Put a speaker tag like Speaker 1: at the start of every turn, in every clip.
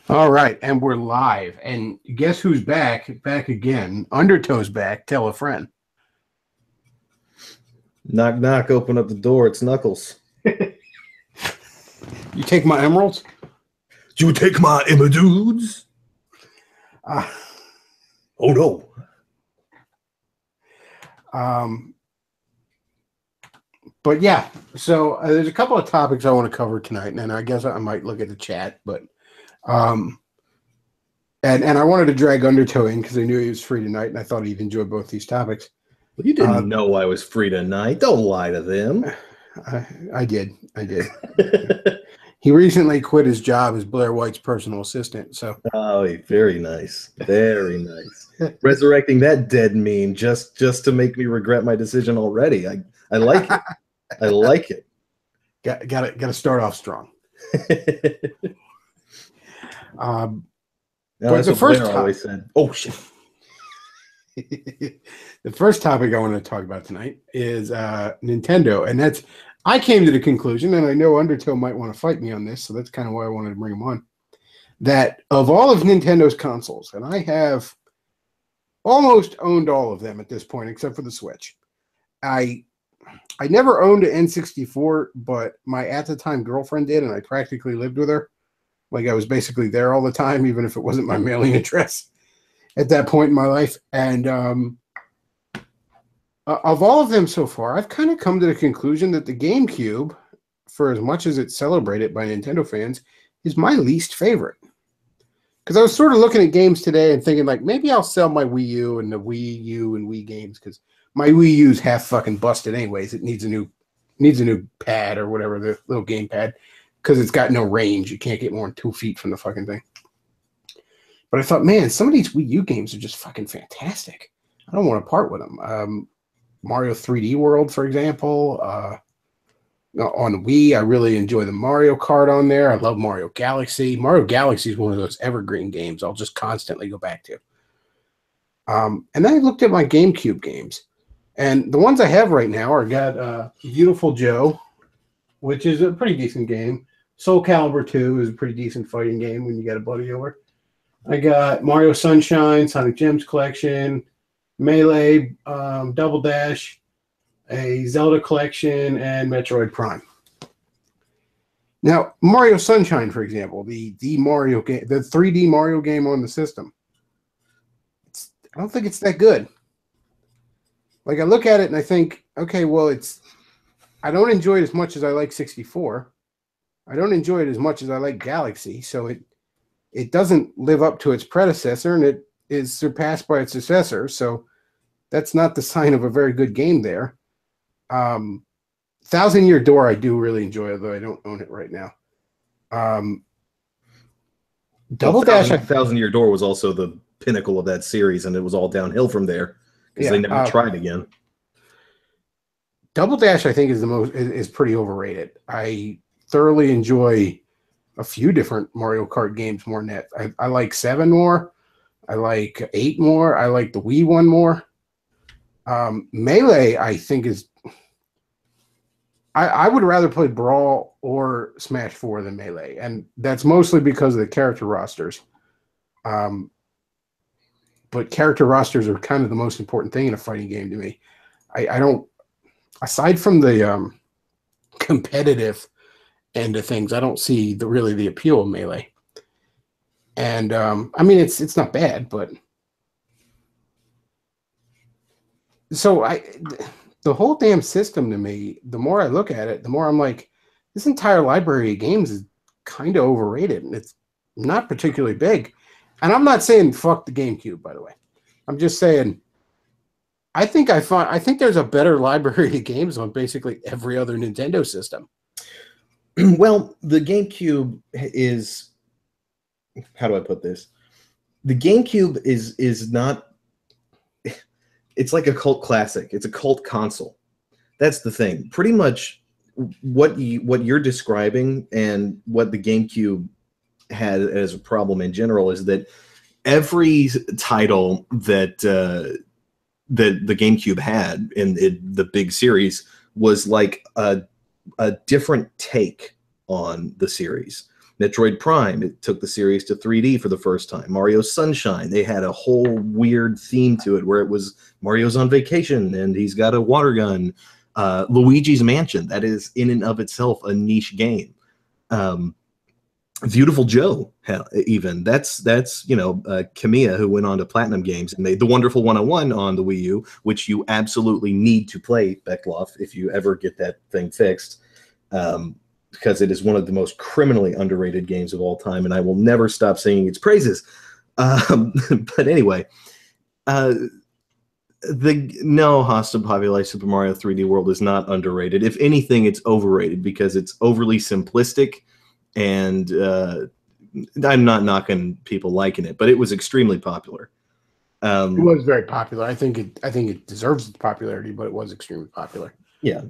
Speaker 1: All right, and we're live. And guess who's back? Back again. Undertow's back. Tell a friend.
Speaker 2: Knock, knock, open up the door. It's Knuckles.
Speaker 1: You take my emeralds?
Speaker 2: You take my dudes?
Speaker 1: Uh,
Speaker 2: Oh, no.
Speaker 1: um, but yeah, so there's a couple of topics I want to cover tonight, and I guess I might look at the chat, but um, and I wanted to drag Undertow in because I knew he was free tonight, and I thought he'd enjoy both these topics.
Speaker 2: Well, you didn't know I was free tonight. Don't lie to them.
Speaker 1: I did. He recently quit his job as Blair White's personal assistant. So,
Speaker 2: oh, very nice. Very nice. Resurrecting that dead meme just to make me regret my decision already. I like it. I like it.
Speaker 1: Got to start off strong.
Speaker 2: But the first always said, "Oh shit."
Speaker 1: The first topic I want to talk about tonight is Nintendo, and that's I came to the conclusion, and I know Undertow might want to fight me on this, so that's kind of why I wanted to bring him on. That of all of Nintendo's consoles, and I have almost owned all of them at this point, except for the Switch. I never owned an N64, but my at the time girlfriend did, and I practically lived with her. Like I was basically there all the time, even if it wasn't my mailing address at that point in my life. And of all of them so far, I've kind of come to the conclusion that the GameCube, for as much as it's celebrated by Nintendo fans, is my least favorite. Because I was sort of looking at games today and thinking, like, maybe I'll sell my Wii U and the Wii U and Wii games because my Wii U's half fucking busted anyways. It needs a new pad or whatever, the little game pad, because it's got no range. You can't get more than 2 feet from the fucking thing. But I thought, man, some of these Wii U games are just fucking fantastic. I don't want to part with them. Mario 3D World, for example. On Wii, I really enjoy the Mario Kart on there. I love Mario Galaxy. Mario Galaxy is one of those evergreen games I'll just constantly go back to. And then I looked at my GameCube games. And the ones I have right now are got Beautiful Joe, which is a pretty decent game. Soul Calibur 2 is a pretty decent fighting game when you got a buddy over. I got Mario Sunshine, Sonic Gems Collection, Melee, Double Dash, a Zelda Collection, and Metroid Prime. Now, Mario Sunshine, for example, the Mario game, the 3D Mario game on the system, I don't think it's that good. Like, I look at it and I think, okay, well, I don't enjoy it as much as I like 64. I don't enjoy it as much as I like Galaxy, so it doesn't live up to its predecessor, and it is surpassed by its successor, so that's not the sign of a very good game there. Thousand Year Door I do really enjoy, although I don't own it right now. Double Dash...
Speaker 2: Thousand Year Door was also the pinnacle of that series, and it was all downhill from there, because they never tried again.
Speaker 1: Double Dash, I think, is pretty overrated. I thoroughly enjoy a few different Mario Kart games more than that. I like 7 more. I like 8 more. I like the Wii one more. Melee, I think, is... I would rather play Brawl or Smash 4 than Melee, and that's mostly because of the character rosters. But character rosters are kind of the most important thing in a fighting game to me. I don't... Aside from the competitive end of things, I don't see really the appeal of Melee. And I mean, it's not bad, but so the whole damn system to me, the more I look at it, the more I'm like, this entire library of games is kind of overrated, and it's not particularly big. And I'm not saying fuck the GameCube, by the way. I'm just saying I think there's a better library of games on basically every other Nintendo system.
Speaker 2: Well, the GameCube is, how do I put this? The GameCube is not, it's like a cult classic. It's a cult console. That's the thing. Pretty much what you're describing and what the GameCube had as a problem in general is that every title that the GameCube had in the big series was like a different take on the series. Metroid Prime, it took the series to 3D for the first time. Mario Sunshine, they had a whole weird theme to it where it was Mario's on vacation and he's got a water gun. Luigi's Mansion, that is in and of itself a niche game. Beautiful Joe, hell, even that's Kamiya, who went on to Platinum Games and made the Wonderful 101 on the Wii U, which you absolutely need to play, Bechtloff, if you ever get that thing fixed, because it is one of the most criminally underrated games of all time, and I will never stop singing its praises. But anyway, no, Hostile Populi Super Mario 3D World is not underrated. If anything, it's overrated because it's overly simplistic. And I'm not knocking people liking it, but it was extremely popular.
Speaker 1: It was very popular. I think it deserves its popularity, but it was extremely popular.
Speaker 2: Yeah.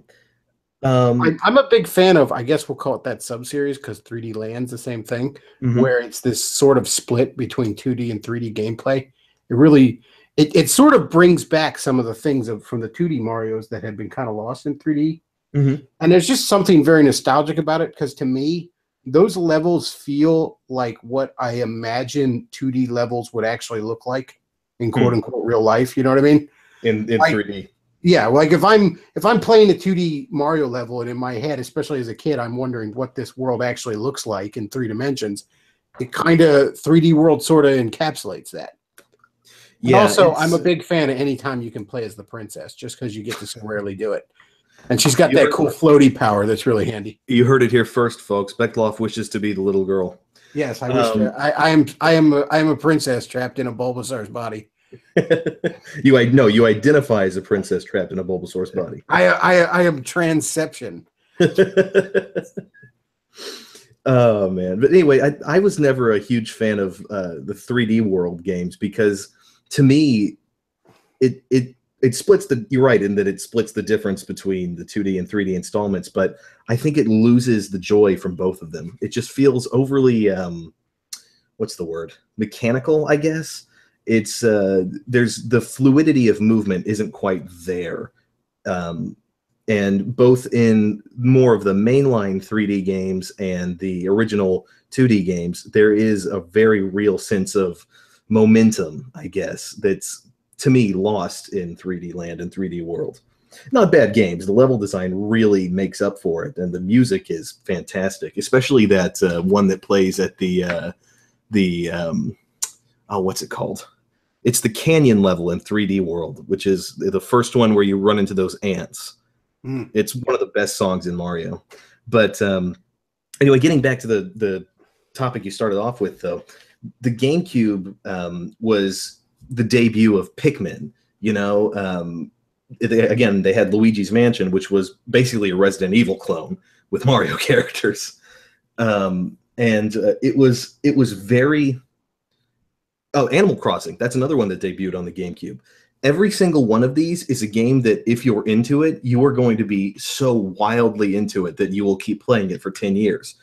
Speaker 1: I'm a big fan of, I guess we'll call it that sub-series because 3D Land's the same thing, where it's this sort of split between 2D and 3D gameplay. It sort of brings back some of the things from the 2D Marios that had been kind of lost in 3D. And there's just something very nostalgic about it because to me, those levels feel like what I imagine 2D levels would actually look like in quote unquote real life. You know what I mean?
Speaker 2: In
Speaker 1: like,
Speaker 2: 3D.
Speaker 1: Yeah, like if I'm playing a 2D Mario level and in my head, especially as a kid, I'm wondering what this world actually looks like in 3 dimensions. It kind of 3D world sort of encapsulates that. Yeah. And also, I'm a big fan of any time you can play as the princess, just because you get to so rarely do it. And she's got that cool floaty power that's really handy. You
Speaker 2: heard it here first, folks. Bechtloff wishes to be the little girl.
Speaker 1: Yes, I wish to. I am a princess trapped in a Bulbasaur's body.
Speaker 2: You identify as a princess trapped in a Bulbasaur's body.
Speaker 1: I am transception.
Speaker 2: Oh man. But anyway, I was never a huge fan of the 3D World games because to me it splits you're right in that it splits the difference between the 2D and 3D installments, but I think it loses the joy from both of them. It just feels overly what's the word? Mechanical, I guess. It's there's the fluidity of movement isn't quite there. And both in more of the mainline 3D games and the original 2D games, there is a very real sense of momentum, I guess, that's to me lost in 3D Land and 3D World. Not bad games. The level design really makes up for it, and the music is fantastic, especially that one that plays at the what's it called? It's the canyon level in 3D World, which is the first one where you run into those ants. It's one of the best songs in Mario. But anyway, getting back to the topic you started off with, though, the GameCube was the debut of Pikmin. You know, they had Luigi's Mansion, which was basically a Resident Evil clone with Mario characters, and it was very. Oh, Animal Crossing. That's another one that debuted on the GameCube. Every single one of these is a game that if you're into it, you are going to be so wildly into it that you will keep playing it for 10 years.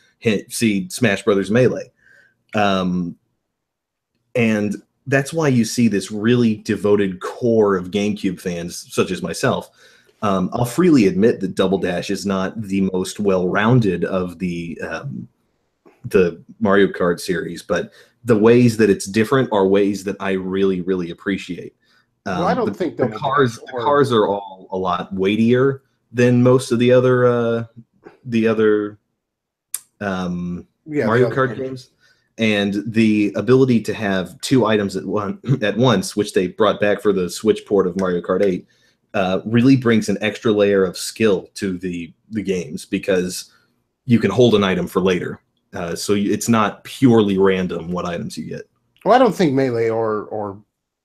Speaker 2: See Smash Brothers Melee. And that's why you see this really devoted core of GameCube fans, such as myself. I'll freely admit that Double Dash is not the most well-rounded of the Mario Kart series, but the ways that it's different are ways that I really, really appreciate.
Speaker 1: Well, I don't think
Speaker 2: the cars are all a lot weightier than most of the other Mario Kart games, and the ability to have 2 items at once, which they brought back for the Switch port of Mario Kart 8, really brings an extra layer of skill to the games because you can hold an item for later. So it's not purely random what items you get.
Speaker 1: Well, I don't think Melee or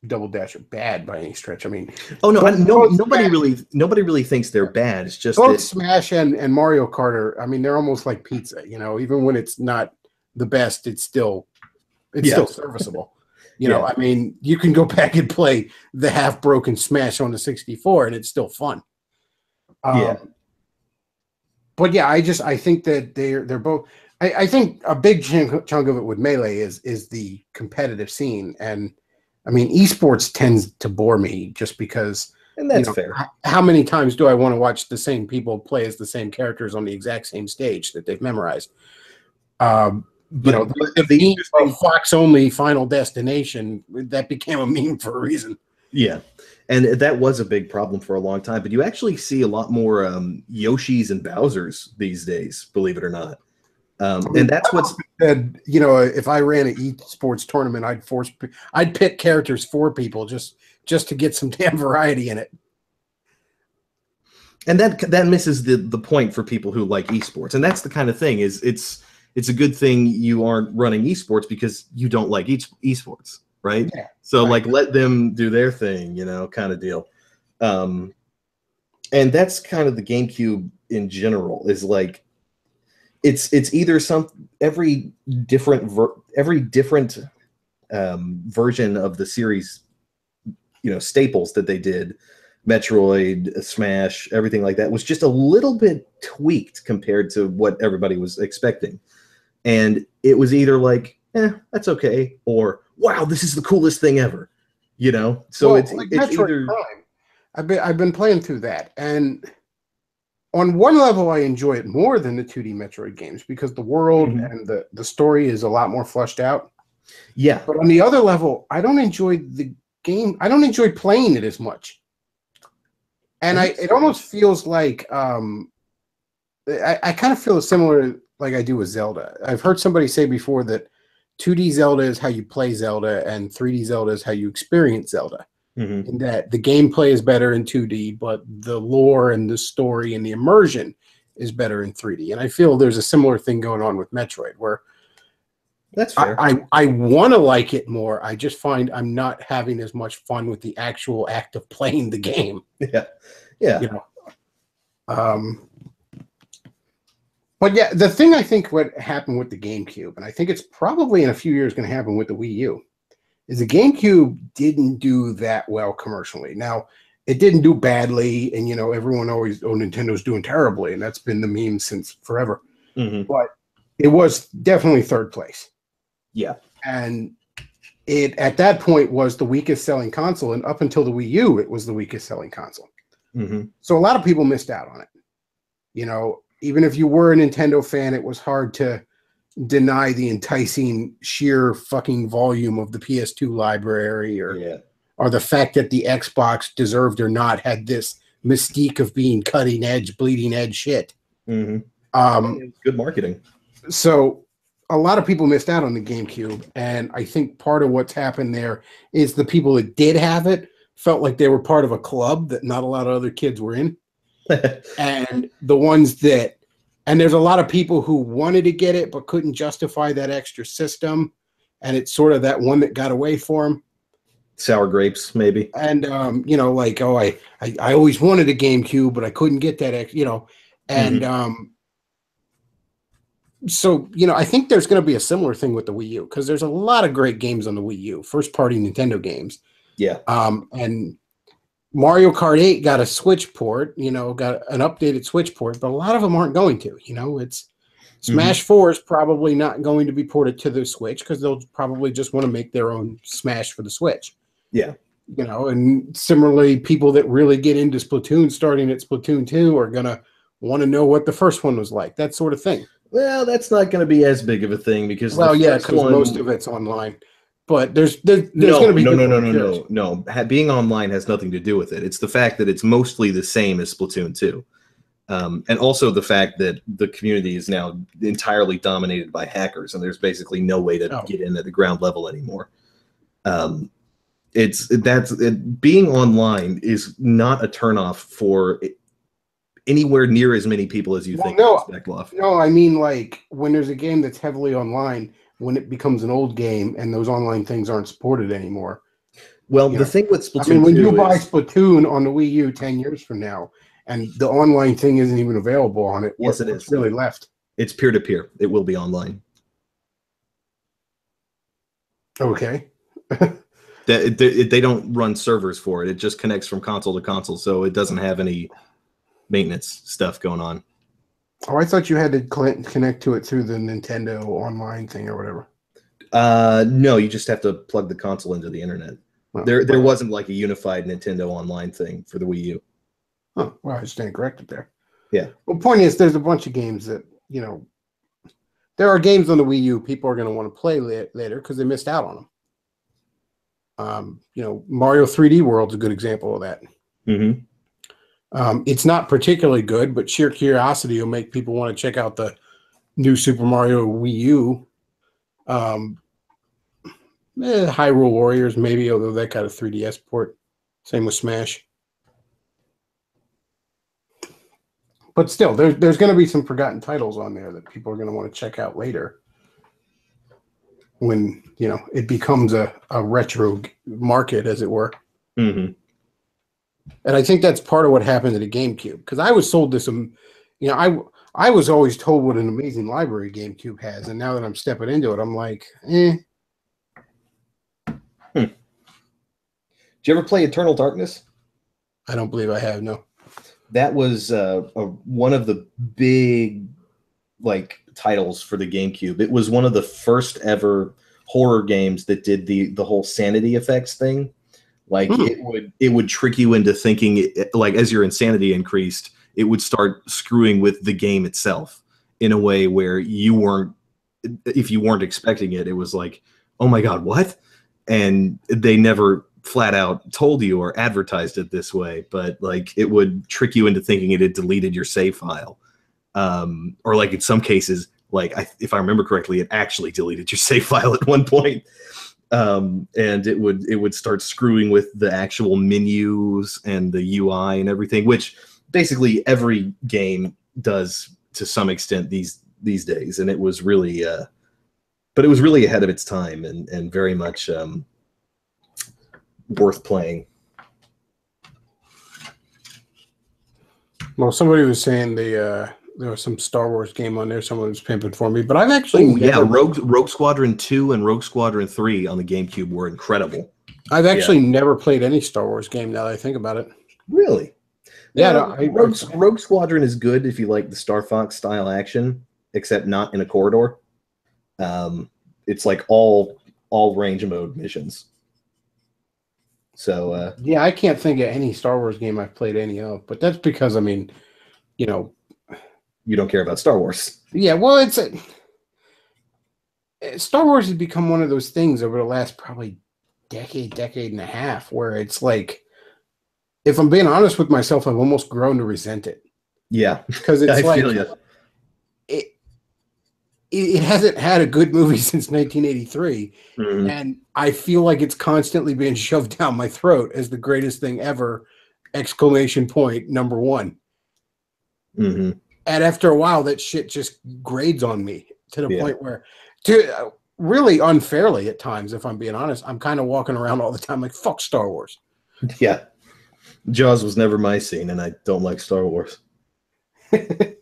Speaker 1: Double Dash are bad by any stretch. I mean,
Speaker 2: nobody really thinks they're bad. It's just
Speaker 1: both Smash and Mario Kart are. I mean, they're almost like pizza. You know, even when it's not the best, it's still serviceable. You know, I mean, you can go back and play the half broken Smash on the 64, and it's still fun. But yeah, I think that they're both. I think a big chunk of it with Melee is the competitive scene, and I mean esports tends to bore me just because.
Speaker 2: And that's fair.
Speaker 1: How many times do I want to watch the same people play as the same characters on the exact same stage that they've memorized? You know,
Speaker 2: but
Speaker 1: the
Speaker 2: the
Speaker 1: meme of Fox only Final Destination, that became a meme for a reason.
Speaker 2: yeah, and that was a big problem for a long time. But you actually see a lot more Yoshis and Bowsers these days, believe it or not.
Speaker 1: I mean,
Speaker 2: And that's what's
Speaker 1: said, you know, if I ran an esports tournament, I'd pick characters for people just to get some damn variety in it.
Speaker 2: and that misses the point for people who like esports. And that's the kind of thing is it's a good thing you aren't running esports because you don't like esports, right?
Speaker 1: Yeah,
Speaker 2: So
Speaker 1: right.
Speaker 2: like let them do their thing, you know, kind of deal. And that's kind of the GameCube in general is like it's either every different version of the series, you know, staples that they did, Metroid, Smash, everything like that was just a little bit tweaked compared to what everybody was expecting. And it was either like, that's okay, or wow, this is the coolest thing ever. You know? So
Speaker 1: Well,
Speaker 2: it's
Speaker 1: like
Speaker 2: it's
Speaker 1: Metroid
Speaker 2: either
Speaker 1: Prime, I've been playing through that, and on one level, I enjoy it more than the 2D Metroid games because the world
Speaker 2: Mhm.
Speaker 1: and the story is a lot more fleshed out.
Speaker 2: Yeah.
Speaker 1: But on the other level, I don't enjoy the game. I don't enjoy playing it as much, and
Speaker 2: That's
Speaker 1: it
Speaker 2: strange.
Speaker 1: almost feels like I kind of feel similar like I do with Zelda. I've heard somebody say before that 2D Zelda is how you play Zelda, and 3D Zelda is how you experience Zelda.
Speaker 2: Mhm.
Speaker 1: In that the gameplay is better in 2D, but the lore and the story and the immersion is better in 3D. And I feel there's a similar thing going on with Metroid, where
Speaker 2: That's fair.
Speaker 1: I want to like it more. I just find I'm not having as much fun with the actual act of playing the game.
Speaker 2: Yeah. Yeah.
Speaker 1: You know. Um, but yeah, the thing I think what happened with the GameCube, and I think it's probably in a few years going to happen with the Wii U, is the GameCube didn't do that well commercially. Now, it didn't do badly, and you know everyone always, oh, Nintendo's doing terribly, and that's been the meme since forever.
Speaker 2: Mhm.
Speaker 1: But it was definitely third place,
Speaker 2: Yeah.
Speaker 1: and it at that point was the weakest selling console, and up until the Wii U, it was the weakest selling console.
Speaker 2: Mhm.
Speaker 1: So a lot of people missed out on it. You know, even if you were a Nintendo fan, it was hard to deny the enticing sheer fucking volume of the PS2 library,
Speaker 2: Yeah.
Speaker 1: or the fact that the Xbox, deserved or not, had this mystique of being cutting edge, bleeding edge shit.
Speaker 2: Mhm.
Speaker 1: Um,
Speaker 2: Good marketing.
Speaker 1: so a lot of people missed out on the GameCube, and I think part of what's happened there is the people that did have it felt like they were part of a club that not a lot of other kids were in, and the ones that, and there's a lot of people who wanted to get it but couldn't justify that extra system, and it's sort of that one that got away for them.
Speaker 2: Sour grapes, maybe.
Speaker 1: And you know, like, oh, I always wanted a GameCube, but I couldn't get that, you know, and
Speaker 2: Mhm.
Speaker 1: so you know, I think there's going to be a similar thing with the Wii U because there's a lot of great games on the Wii U, first party Nintendo games,
Speaker 2: Yeah.
Speaker 1: and Mario Kart 8 got a Switch port, you know, got an updated Switch port, but a lot of them aren't going to, you know, it's
Speaker 2: Mhm.
Speaker 1: Smash 4 is probably not going to be ported to the Switch because they'll probably just want to make their own Smash for the Switch.
Speaker 2: Yeah.
Speaker 1: You know, and similarly, people that really get into Splatoon starting at Splatoon 2 are going to want to know what the first one was like, that sort of thing.
Speaker 2: Well, that's not going to be as big of a thing because the
Speaker 1: Well, yeah,
Speaker 2: first
Speaker 1: because most
Speaker 2: one.
Speaker 1: of it's online, but there's going to
Speaker 2: No,
Speaker 1: be
Speaker 2: no, no,
Speaker 1: people
Speaker 2: no,
Speaker 1: who
Speaker 2: no,
Speaker 1: cares.
Speaker 2: no, no. Being online has nothing to do with it. It's the fact that it's mostly the same as Splatoon 2. And also the fact that the community is now entirely dominated by hackers, and there's basically no way to
Speaker 1: Oh,
Speaker 2: get in at the ground level anymore. Being online is not a turnoff for anywhere near as many people as you
Speaker 1: well,
Speaker 2: think it is, Bechtloff.
Speaker 1: no, I mean like when there's a game that's heavily online, when it becomes an old game and those online things aren't supported anymore.
Speaker 2: Well,
Speaker 1: You
Speaker 2: the
Speaker 1: know,
Speaker 2: thing with
Speaker 1: I mean,
Speaker 2: Splatoon
Speaker 1: when you
Speaker 2: 2
Speaker 1: buy
Speaker 2: is,
Speaker 1: Splatoon on the Wii U 10 years from now, and the online thing isn't even available on it,
Speaker 2: yes, it
Speaker 1: what's
Speaker 2: is.
Speaker 1: really left?
Speaker 2: It's peer to peer. It will be online.
Speaker 1: Okay.
Speaker 2: They don't run servers for it. It just connects from console to console, so it doesn't have any maintenance stuff going on.
Speaker 1: Oh, I thought you had to connect to it through the Nintendo online thing or whatever.
Speaker 2: No, you just have to plug the console into the internet.
Speaker 1: Oh,
Speaker 2: There
Speaker 1: well,
Speaker 2: wasn't like a unified Nintendo online thing for the Wii U.
Speaker 1: huh, well, I stand corrected there.
Speaker 2: Yeah.
Speaker 1: Well, point is, there's a bunch of games that, you know, there are games on the Wii U people are going to want to play later because they missed out on them. Mario 3D World's a good example of that.
Speaker 2: Mm-hmm.
Speaker 1: It's not particularly good, but sheer curiosity will make people want to check out the new Super Mario Wii U. Hyrule Warriors, maybe, although that got a 3DS port. Same with Smash. But still, there's going to be some forgotten titles on there that people are going to want to check out later when, it becomes a retro market, as it were.
Speaker 2: Mm-hmm.
Speaker 1: And I think that's part of what happened to the GameCube, because I was sold this, I was always told what an amazing library GameCube has, and now that I'm stepping into it, I'm like, eh.
Speaker 2: Did you ever play Eternal Darkness?
Speaker 1: I don't believe I have, no.
Speaker 2: That was one of the big titles for the GameCube. It was one of the first ever horror games that did the whole sanity effects thing. It would trick you into thinking, as your insanity increased, it would start screwing with the game itself in a way where if you weren't expecting it, it was like, oh my God, what? And they never flat out told you or advertised it this way, but it would trick you into thinking it had deleted your save file. Or in some cases, if I remember correctly, it actually deleted your save file at one point. And it would start screwing with the actual menus and the UI and everything, which basically every game does to some extent these days. And it was really, but it was really ahead of its time and very much worth playing.
Speaker 1: Well, somebody was saying there was some Star Wars game on there. Someone was pimping for me, but I've actually
Speaker 2: Rogue Squadron 2 and Rogue Squadron 3 on the GameCube were incredible.
Speaker 1: I've actually never played any Star Wars game now that I think about it.
Speaker 2: Really?
Speaker 1: Yeah,
Speaker 2: Rogue Squadron is good if you like the Star Fox style action, except not in a corridor. It's all range mode missions. So
Speaker 1: I can't think of any Star Wars game I've played any of, but that's because you
Speaker 2: don't care about Star Wars.
Speaker 1: Yeah, well, Star Wars has become one of those things over the last probably decade and a half, where it's if I'm being honest with myself, I've almost grown to resent it.
Speaker 2: Yeah,
Speaker 1: because it's
Speaker 2: feel you.
Speaker 1: It hasn't had a good movie since 1983, and I feel like it's constantly being shoved down my throat as the greatest thing ever! Number one.
Speaker 2: Mm-hmm.
Speaker 1: And after a while, that shit just grades on me to the point where, really unfairly at times, if I'm being honest, I'm kind of walking around all the time like, fuck Star Wars.
Speaker 2: Yeah. Jaws was never my scene, and I don't like Star Wars.
Speaker 1: But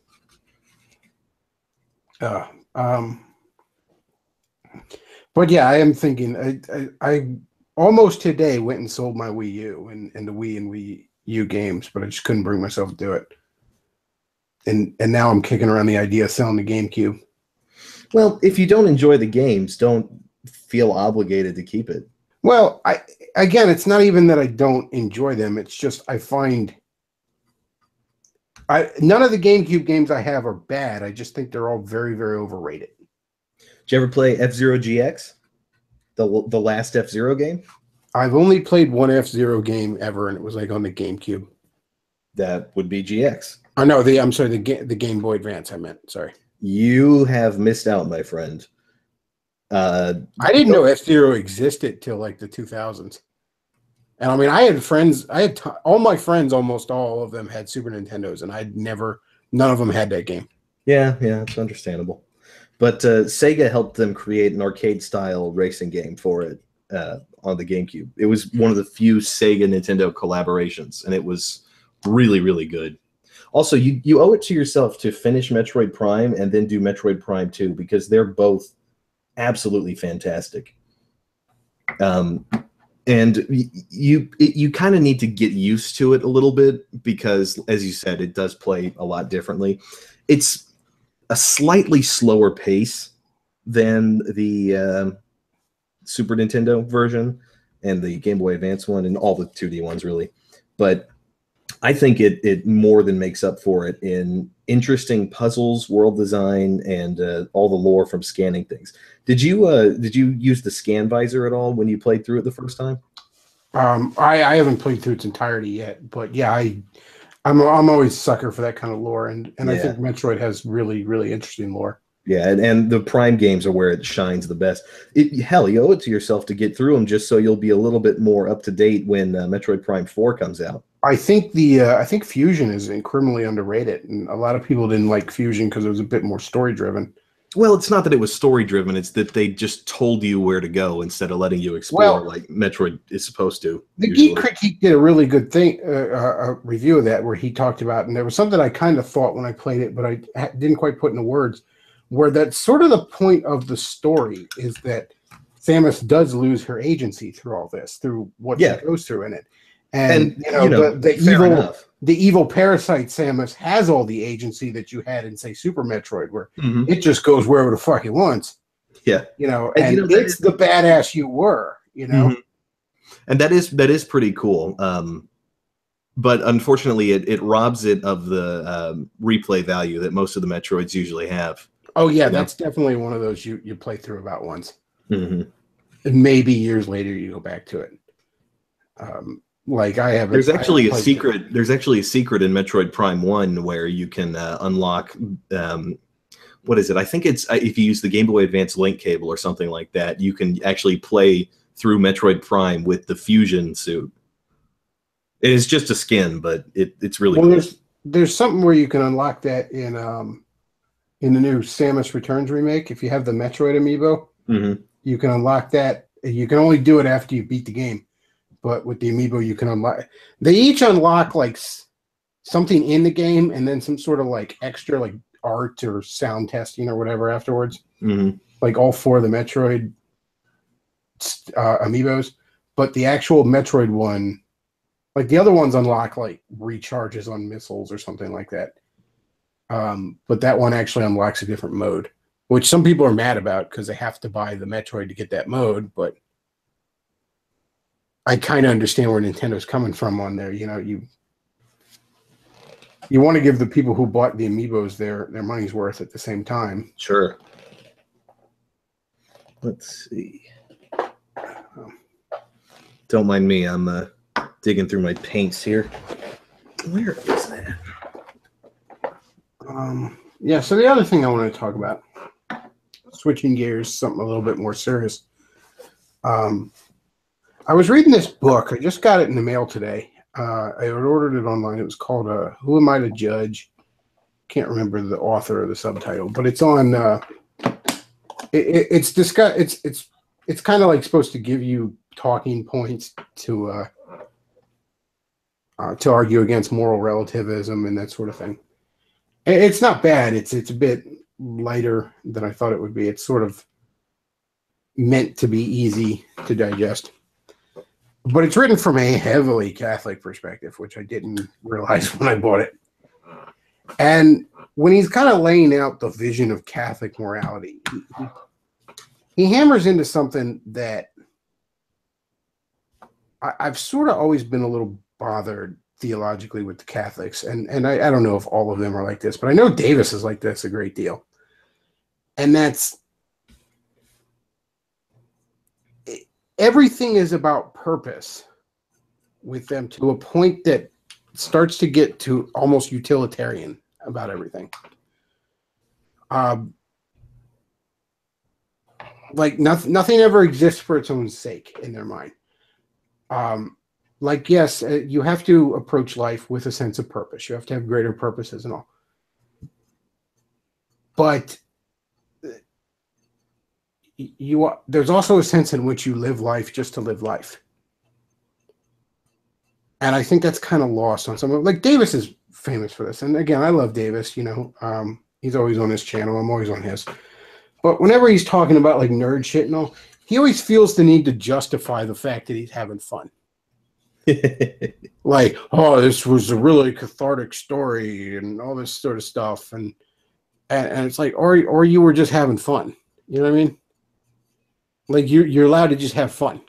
Speaker 1: yeah, I am thinking, I almost today went and sold my Wii U and the Wii and Wii U games, but I just couldn't bring myself to do it. And now I'm kicking around the idea of selling the GameCube.
Speaker 2: Well, if you don't enjoy the games, don't feel obligated to keep it.
Speaker 1: Well, it's not even that I don't enjoy them. It's just I find none of the GameCube games I have are bad. I just think they're all very, very overrated.
Speaker 2: Did you ever play F-Zero GX? The last F-Zero game?
Speaker 1: I've only played one F-Zero game ever, and it was on the GameCube.
Speaker 2: That would be GX.
Speaker 1: Oh, no, I'm sorry, the Game Boy Advance, I meant. Sorry.
Speaker 2: You have missed out, my friend.
Speaker 1: I didn't know F-Zero existed till the 2000s. And I mean, I had friends, all my friends, almost all of them had Super Nintendos, and none of them had that game.
Speaker 2: Yeah, it's understandable. But Sega helped them create an arcade-style racing game for it on the GameCube. It was one of the few Sega-Nintendo collaborations, and it was really, really good. Also, you owe it to yourself to finish Metroid Prime and then do Metroid Prime 2, because they're both absolutely fantastic. And you kind of need to get used to it a little bit, because, as you said, it does play a lot differently. It's a slightly slower pace than the Super Nintendo version and the Game Boy Advance one and all the 2D ones, really. But I think it more than makes up for it in interesting puzzles, world design, and all the lore from scanning things. Did you use the scan visor at all when you played through it the first time?
Speaker 1: I haven't played through its entirety yet, but yeah, I'm always a sucker for that kind of lore, and I
Speaker 2: Yeah.
Speaker 1: think Metroid has really really interesting lore.
Speaker 2: Yeah, and the Prime games are where it shines the best. Hell, you owe it to yourself to get through them just so you'll be a little bit more up to date when Metroid Prime 4 comes out.
Speaker 1: I think Fusion is criminally underrated, and a lot of people didn't like Fusion because it was a bit more story driven.
Speaker 2: Well, it's not that it was story driven, it's that they just told you where to go instead of letting you explore
Speaker 1: Well,
Speaker 2: like Metroid is supposed to,
Speaker 1: the Geek
Speaker 2: usually.
Speaker 1: Critique did a really good thing, a review of that where he talked about, and there was something I kind of thought when I played it, but I didn't quite put into words, where that's sort of the point of the story is that Samus does lose her agency through all this, through what she
Speaker 2: Yeah,
Speaker 1: goes through in it, and
Speaker 2: and you know, fair enough.
Speaker 1: the evil parasite Samus has all the agency that you had in say Super Metroid, where
Speaker 2: Hmm.
Speaker 1: it just goes wherever the fuck it wants,
Speaker 2: Yeah, and
Speaker 1: and
Speaker 2: that
Speaker 1: it's
Speaker 2: is
Speaker 1: the badass you were,
Speaker 2: mhm. And that is pretty cool. But unfortunately, it robs it of the replay value that most of the Metroids usually have.
Speaker 1: Oh yeah,
Speaker 2: You know.
Speaker 1: that's definitely one of those you play through about once,
Speaker 2: Hmm.
Speaker 1: and maybe years later you go back to it. Like I haven't played through it.
Speaker 2: There's actually a secret in Metroid Prime One where you can unlock. What is it? I think it's if you use the Game Boy Advance link cable or something like that, you can actually play through Metroid Prime with the fusion suit. It is just a skin, but it's really
Speaker 1: Well,
Speaker 2: cool.
Speaker 1: there's something where you can unlock that in the new Samus Returns remake. If you have the Metroid amiibo,
Speaker 2: Hmm.
Speaker 1: you can unlock that. You can only do it after you beat the game, but with the amiibo, you can unlock. They each unlock like something in the game, and then some sort of like extra like art or sound testing or whatever afterwards.
Speaker 2: Hmm.
Speaker 1: Like all four of the Metroid amiibos, but the actual Metroid one, like the other ones, unlock like recharges on missiles or something like that. But that one actually unlocks a different mode, which some people are mad about because they have to buy the Metroid to get that mode. But I kind of understand where Nintendo's coming from on there. You want to give the people who bought the amiibos their money's worth at the same time.
Speaker 2: Sure. Let's see. Don't mind me. I'm digging through my paints here. Where is that?
Speaker 1: Yeah. So the other thing I want to talk about, switching gears, something a little bit more serious. I was reading this book. I just got it in the mail today. I had ordered it online. It was called "Who Am I to Judge?" Can't remember the author or the subtitle, but it's on. It's discuss. It's kind of like supposed to give you talking points to argue against moral relativism and that sort of thing. It's not bad. It's a bit lighter than I thought it would be. It's sort of meant to be easy to digest. But it's written from a heavily Catholic perspective, which I didn't realize when I bought it. And when he's kind of laying out the vision of Catholic morality, he hammers into something that I've sort of always been a little bothered theologically with the Catholics. And I don't know if all of them are like this, but I know Davis is like this a great deal. And that's everything is about purpose with them to a point that starts to get to almost utilitarian about everything. Like nothing ever exists for its own sake in their mind. Like, yes, you have to approach life with a sense of purpose. You have to have greater purposes and all. But there's also a sense in which you live life just to live life. And I think that's kind of lost on some. Like Davis is famous for this. And again, I love Davis, he's always on his channel. I'm always on his. But whenever he's talking about like nerd shit and all, he always feels the need to justify the fact that he's having fun. Like, oh, this was a really cathartic story and all this sort of stuff. And it's like, or you were just having fun. You know what I mean? Like you're allowed to just have fun.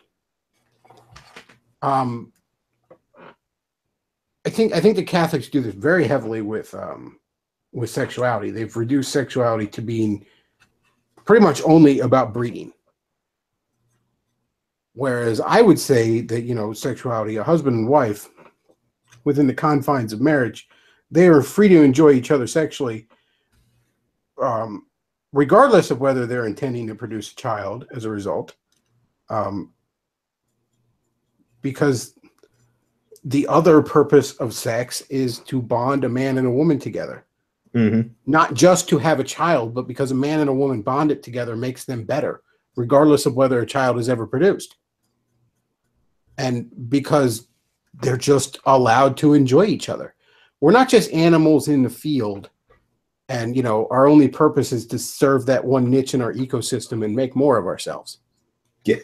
Speaker 1: I think the Catholics do this very heavily with sexuality. They've reduced sexuality to being pretty much only about breeding. Whereas I would say that, sexuality, a husband and wife, within the confines of marriage, they are free to enjoy each other sexually, regardless of whether they're intending to produce a child as a result. Because the other purpose of sex is to bond a man and a woman together.
Speaker 2: Mm-hmm.
Speaker 1: Not just to have a child, but because a man and a woman bonded together makes them better, regardless of whether a child is ever produced. And because they're just allowed to enjoy each other. We're not just animals in the field and, our only purpose is to serve that one niche in our ecosystem and make more of ourselves.
Speaker 2: Yeah.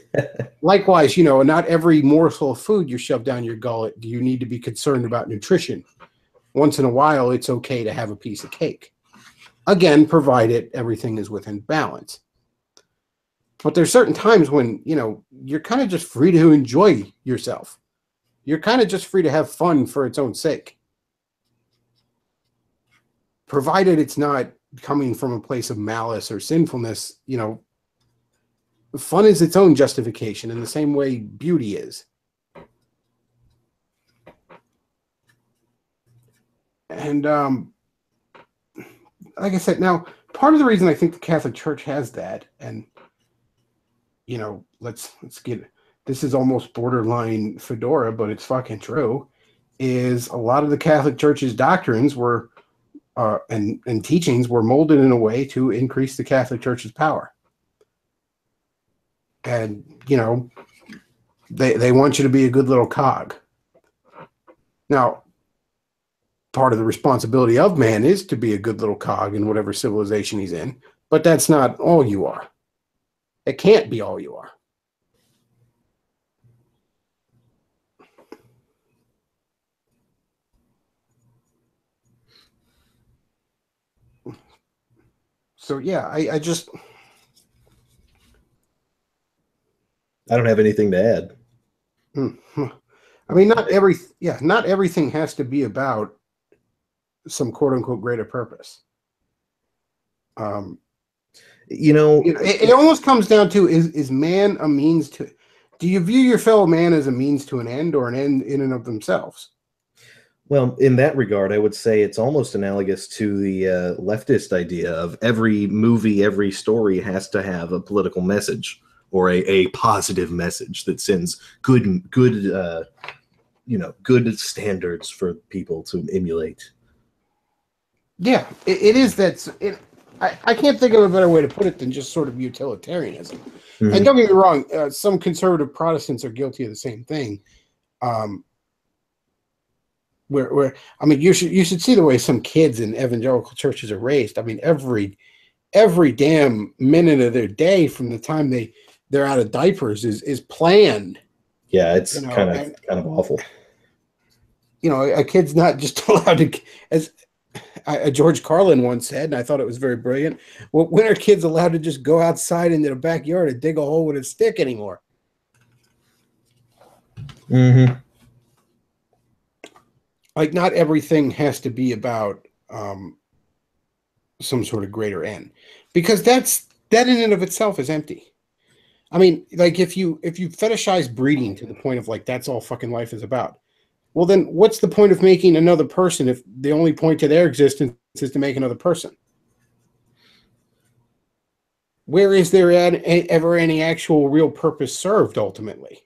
Speaker 1: Likewise, not every morsel of food you shove down your gullet do you need to be concerned about nutrition. Once in a while, it's okay to have a piece of cake. Again, provided everything is within balance. But there's certain times when, you're kind of just free to enjoy yourself. You're kind of just free to have fun for its own sake. Provided it's not coming from a place of malice or sinfulness, fun is its own justification in the same way beauty is. And like I said, now, part of the reason I think the Catholic Church has that, and let's get, this is almost borderline fedora, but it's fucking true, is a lot of the Catholic Church's doctrines were and teachings were molded in a way to increase the Catholic Church's power. And they want you to be a good little cog. Now, part of the responsibility of man is to be a good little cog in whatever civilization he's in, but that's not all you are. It can't be all you are. So yeah, I just,
Speaker 2: I don't have anything to add.
Speaker 1: I mean, not everything has to be about some quote unquote greater purpose. It almost comes down to, is man a means to, do you view your fellow man as a means to an end or an end in and of themselves?
Speaker 2: Well, in that regard, I would say it's almost analogous to the leftist idea of every movie, every story has to have a political message or a positive message that sends good standards for people to emulate.
Speaker 1: Yeah, it is that. I can't think of a better way to put it than just sort of utilitarianism. Mm-hmm. And don't get me wrong, some conservative Protestants are guilty of the same thing. Where I mean, you should see the way some kids in evangelical churches are raised. I mean, every damn minute of their day from the time they're out of diapers is planned.
Speaker 2: Yeah, it's kind of awful.
Speaker 1: A kid's not just allowed to, as George Carlin once said, and I thought it was very brilliant. Well, when are kids allowed to just go outside into the backyard and dig a hole with a stick anymore?
Speaker 2: Mm-hmm.
Speaker 1: Like, not everything has to be about some sort of greater end, because that in and of itself is empty. I mean, like, if you fetishize breeding to the point of like that's all fucking life is about, well, then what's the point of making another person if the only point to their existence is to make another person? Where is there ever any actual real purpose served ultimately?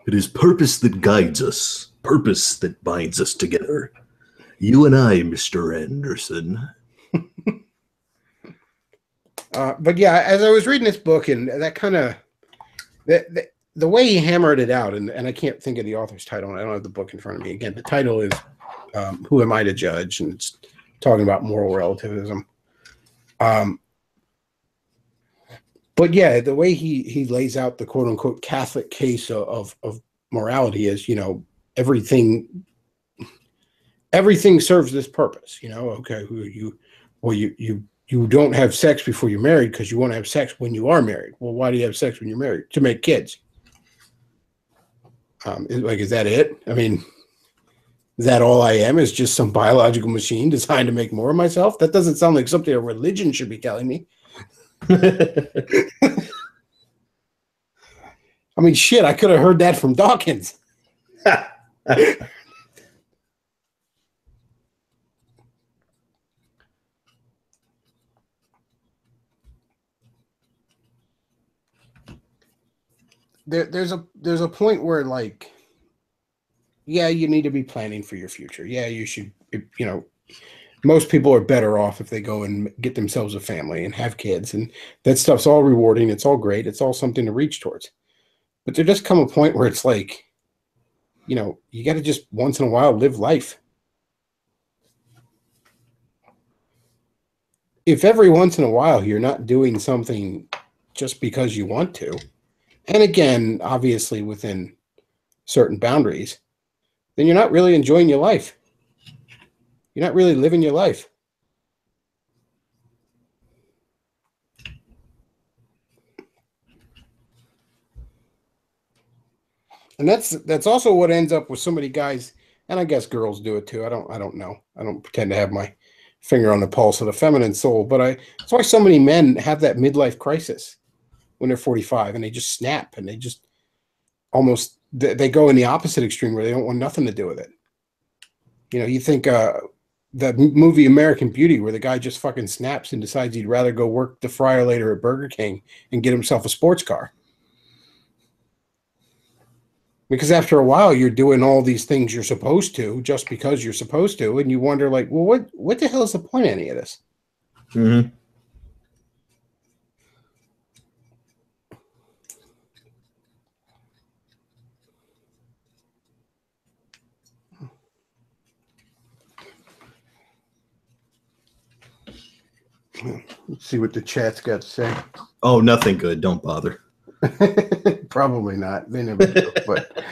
Speaker 2: It is purpose that guides us, purpose that binds us together. You and I, Mr. Anderson.
Speaker 1: But yeah, as I was reading this book, and that kind of the way he hammered it out, and I can't think of the author's title, and I don't have the book in front of me. Again, the title is "Who Am I to Judge?" and it's talking about moral relativism. But yeah, the way he lays out the quote unquote Catholic case of morality is, everything serves this purpose. Okay, you don't have sex before you're married because you want to have sex when you are married. Well, why do you have sex when you're married? To make kids. Is that it? I mean, is that all I am? Is just some biological machine designed to make more of myself? That doesn't sound like something a religion should be telling me. I mean, shit, I could have heard that from Dawkins. There's a point where, like, yeah, you need to be planning for your future. Yeah, you should, most people are better off if they go and get themselves a family and have kids, and that stuff's all rewarding. It's all great. It's all something to reach towards. But there does come a point where it's like, you got to just once in a while live life. If every once in a while you're not doing something just because you want to, and again, obviously within certain boundaries, then you're not really enjoying your life. You're not really living your life. And that's also what ends up with so many guys, and I guess girls do it too. I don't know. I don't pretend to have my finger on the pulse of the feminine soul, but that's why so many men have that midlife crisis when they're 45, and they just snap, and they just almost they go in the opposite extreme where they don't want nothing to do with it. You think that movie American Beauty, where the guy just fucking snaps and decides he'd rather go work the fryer later at Burger King and get himself a sports car. Because after a while, you're doing all these things you're supposed to just because you're supposed to, and you wonder, like, well, what the hell is the point of any of this?
Speaker 2: Mm-hmm.
Speaker 1: Let's see what the chat's got to say.
Speaker 2: Oh, nothing good. Don't bother.
Speaker 1: Probably not. They never do, but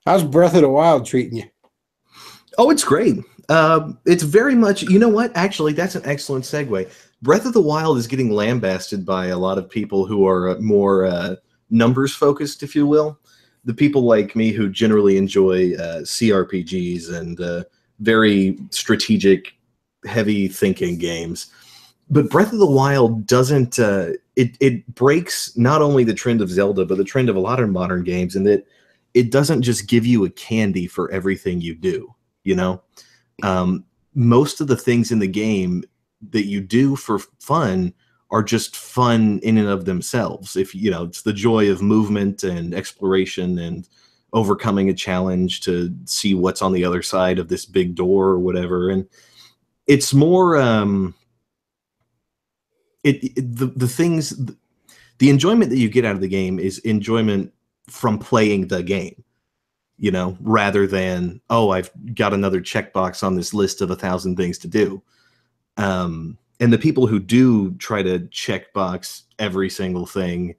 Speaker 1: how's Breath of the Wild treating you?
Speaker 2: Oh, it's great. It's very much, you know what? Actually, that's an excellent segue. Breath of the Wild is getting lambasted by a lot of people who are more numbers focused, if you will. The people like me who generally enjoy CRPGs and very strategic, heavy thinking games. But Breath of the Wild doesn't, it breaks not only the trend of Zelda, but the trend of a lot of modern games, in that it doesn't just give you a candy for everything you do, most of the things in the game that you do for fun are just fun in and of themselves. If, it's the joy of movement and exploration and overcoming a challenge to see what's on the other side of this big door or whatever. And it's more, the things, the enjoyment that you get out of the game is enjoyment from playing the game, rather than, oh, I've got another checkbox on this list of 1,000 things to do. And the people who do try to checkbox every single thing,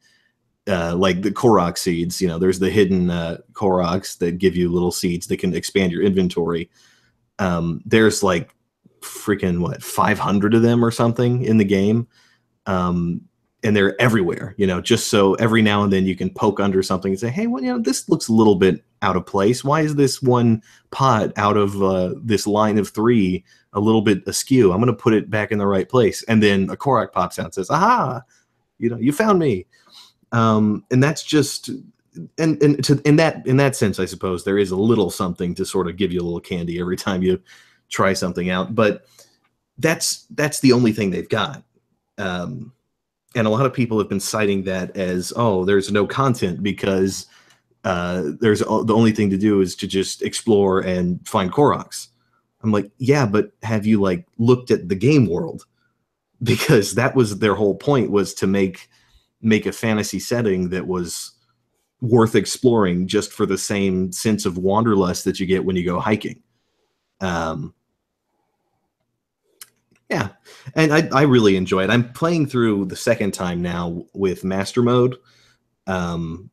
Speaker 2: like the Korok seeds, there's the hidden Koroks that give you little seeds that can expand your inventory. There's like freaking 500 of them or something in the game. And they're everywhere, just so every now and then you can poke under something and say, hey, well, this looks a little bit out of place. Why is this one pot out of this line of 3 a little bit askew? I'm going to put it back in the right place. And then a Korok pops out and says, aha, you found me. And that's just, and in that sense, I suppose there is a little something to sort of give you a little candy every time you try something out, but that's the only thing they've got. And a lot of people have been citing that as, oh, there's no content because there's the only thing to do is to just explore and find Koroks. I'm like, yeah, but have you looked at the game world? Because that was their whole point, was to make a fantasy setting that was worth exploring just for the same sense of wanderlust that you get when you go hiking. Yeah, and I really enjoy it. I'm playing through the second time now with Master Mode, and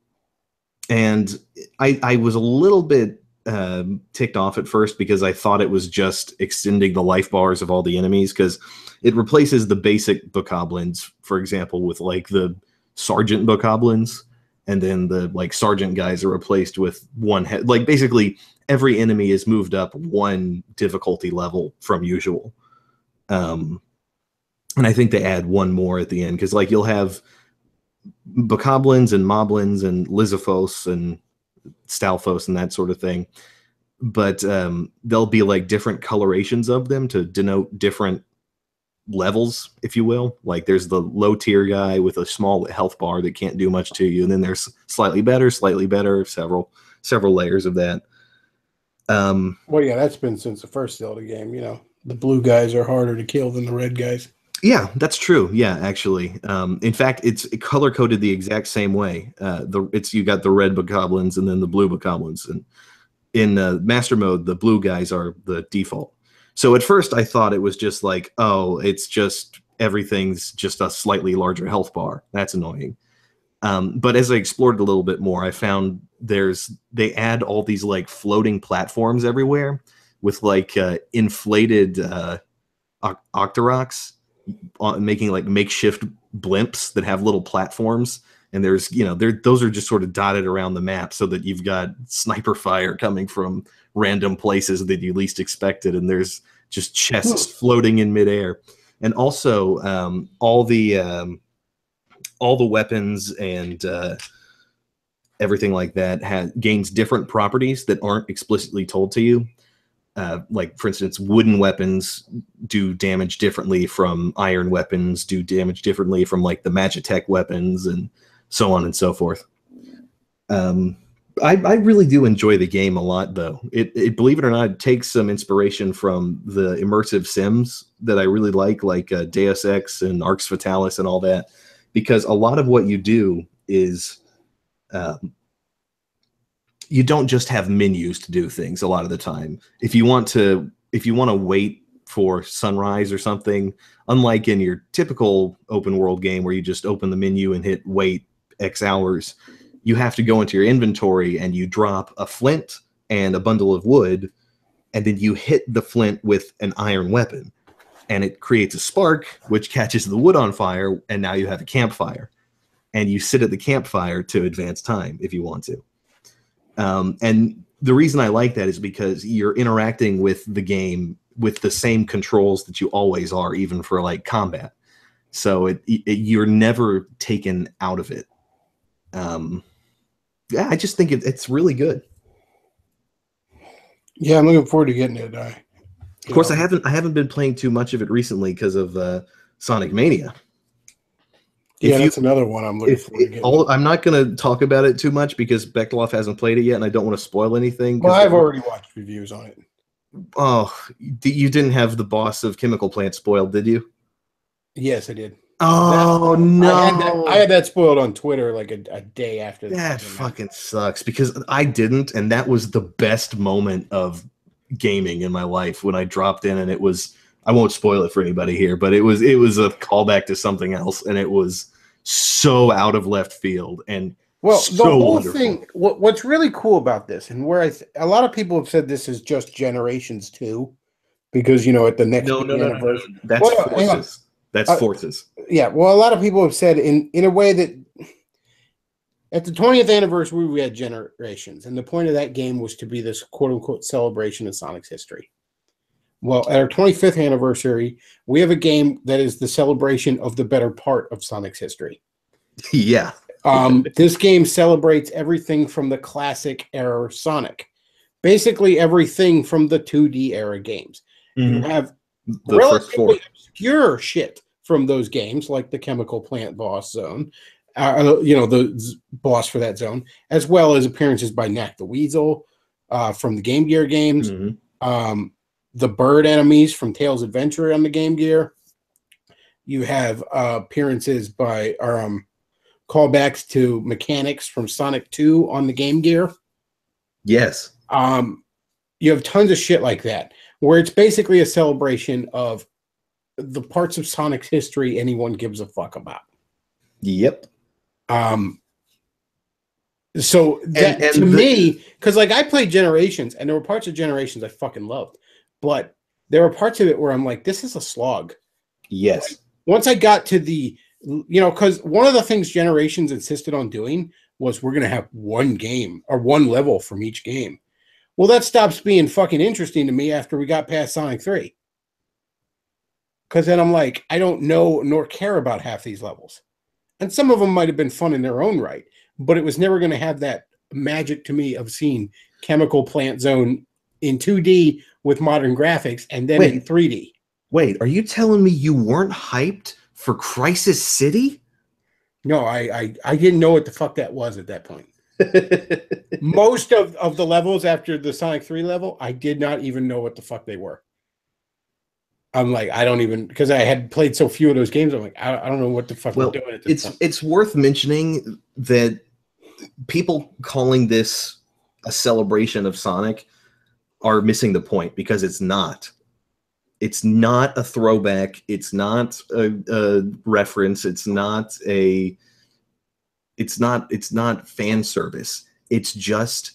Speaker 2: I was a little bit ticked off at first because I thought it was just extending the life bars of all the enemies, because it replaces the basic bokoblins, for example, with the sergeant bokoblins, and then the like sergeant guys are replaced with one head. Like basically every enemy is moved up one difficulty level from usual. And I think they add one more at the end because like you'll have bokoblins and moblins and Lizithos and Stalfos and that sort of thing, but there'll be like different colorations of them to denote different levels, if you will. Like there's the low tier guy with a small health bar that can't do much to you, and then there's slightly better, several layers of that.
Speaker 1: Well, yeah, that's been since the first Zelda game. You know, the blue guys are harder to kill than the red guys.
Speaker 2: Yeah, that's true. Yeah, actually, in fact, it's color coded the exact same way. You got the red bokoblins and then the blue bokoblins, and in master mode, the blue guys are the default. So at first I thought it was just like, oh, it's just everything's just a slightly larger health bar. That's annoying. But as I explored a little bit more, I found they add all these like floating platforms everywhere with like inflated Octoroks, making like makeshift blimps that have little platforms. And there's, those are just sort of dotted around the map so that you've got sniper fire coming from random places that you least expected. And there's just chests floating in midair. And also all the weapons and everything like that gains different properties that aren't explicitly told to you. Like, for instance, wooden weapons do damage differently from iron weapons, do damage differently from like the Magitech weapons, and so on and so forth. I really do enjoy the game a lot, though. It believe it or not, it takes some inspiration from the immersive sims that I really like Deus Ex and Arx Fatalis and all that, because a lot of what you do is you don't just have menus to do things a lot of the time. If you want to wait for sunrise or something, unlike in your typical open world game where you just open the menu and hit wait X hours, you have to go into your inventory and you drop a flint and a bundle of wood, and then you hit the flint with an iron weapon, and it creates a spark which catches the wood on fire, and now you have a campfire. And you sit at the campfire to advance time if you want to. And the reason I like that is because you're interacting with the game with the same controls that you always are, even for like combat. So you're never taken out of it. Yeah, I just think it's really good.
Speaker 1: Yeah, I'm looking forward to getting it.
Speaker 2: Of course, I haven't been playing too much of it recently because of Sonic Mania.
Speaker 1: Yeah, that's another one I'm looking forward to getting.
Speaker 2: I'm not going to talk about it too much because Bechtloff hasn't played it yet, and I don't want to spoil anything.
Speaker 1: Well, I've already watched reviews on it.
Speaker 2: Oh, you didn't have the boss of Chemical Plant spoiled, did you?
Speaker 1: Yes, I did.
Speaker 2: Oh, no.
Speaker 1: I had that spoiled on Twitter like a day after.
Speaker 2: That fucking sucks because I didn't, and that was the best moment of gaming in my life when I dropped in, and it was... I won't spoil it for anybody here, but it was a callback to something else, and it was so out of left field and
Speaker 1: the whole thing. What's really cool about this, and where a lot of people have said this is just Generations 2, because at the next anniversary,
Speaker 2: that's Forces. That's Forces.
Speaker 1: Yeah, well, a lot of people have said in a way that at the 20th anniversary we had Generations, and the point of that game was to be this quote unquote celebration of Sonic's history. Well, at our 25th anniversary, we have a game that is the celebration of the better part of Sonic's history.
Speaker 2: Yeah.
Speaker 1: This game celebrates everything from the classic era Sonic. Basically everything from the 2D era games. Mm-hmm. You have the relatively obscure shit from those games, like the Chemical Plant boss zone, the boss for that zone, as well as appearances by Knack the Weasel from the Game Gear games. Mm-hmm. The bird enemies from Tails Adventure on the Game Gear. You have appearances by callbacks to mechanics from Sonic 2 on the Game Gear.
Speaker 2: Yes.
Speaker 1: You have tons of shit like that, where it's basically a celebration of the parts of Sonic's history anyone gives a fuck about.
Speaker 2: Yep.
Speaker 1: So that, to me, because like I played Generations, and there were parts of Generations I fucking loved. But there were parts of it where I'm like, this is a slog.
Speaker 2: Yes.
Speaker 1: Like, once I got to the because one of the things Generations insisted on doing was we're going to have one game or one level from each game. Well, that stops being fucking interesting to me after we got past Sonic 3. Because then I'm like, I don't know nor care about half these levels. And some of them might have been fun in their own right, but it was never going to have that magic to me of seeing Chemical Plant Zone in 2D with modern graphics and then in 3D.
Speaker 2: Wait, are you telling me you weren't hyped for Crisis City?
Speaker 1: No, I didn't know what the fuck that was at that point. Most of the levels after the Sonic 3 level, I did not even know what the fuck they were. I'm like, I don't even, because I had played so few of those games, I'm like, I don't know what the fuck we're doing at this point.
Speaker 2: It's worth mentioning that people calling this a celebration of Sonic are missing the point, because it's not. It's not a throwback. It's not a reference. It's not fan service. It's just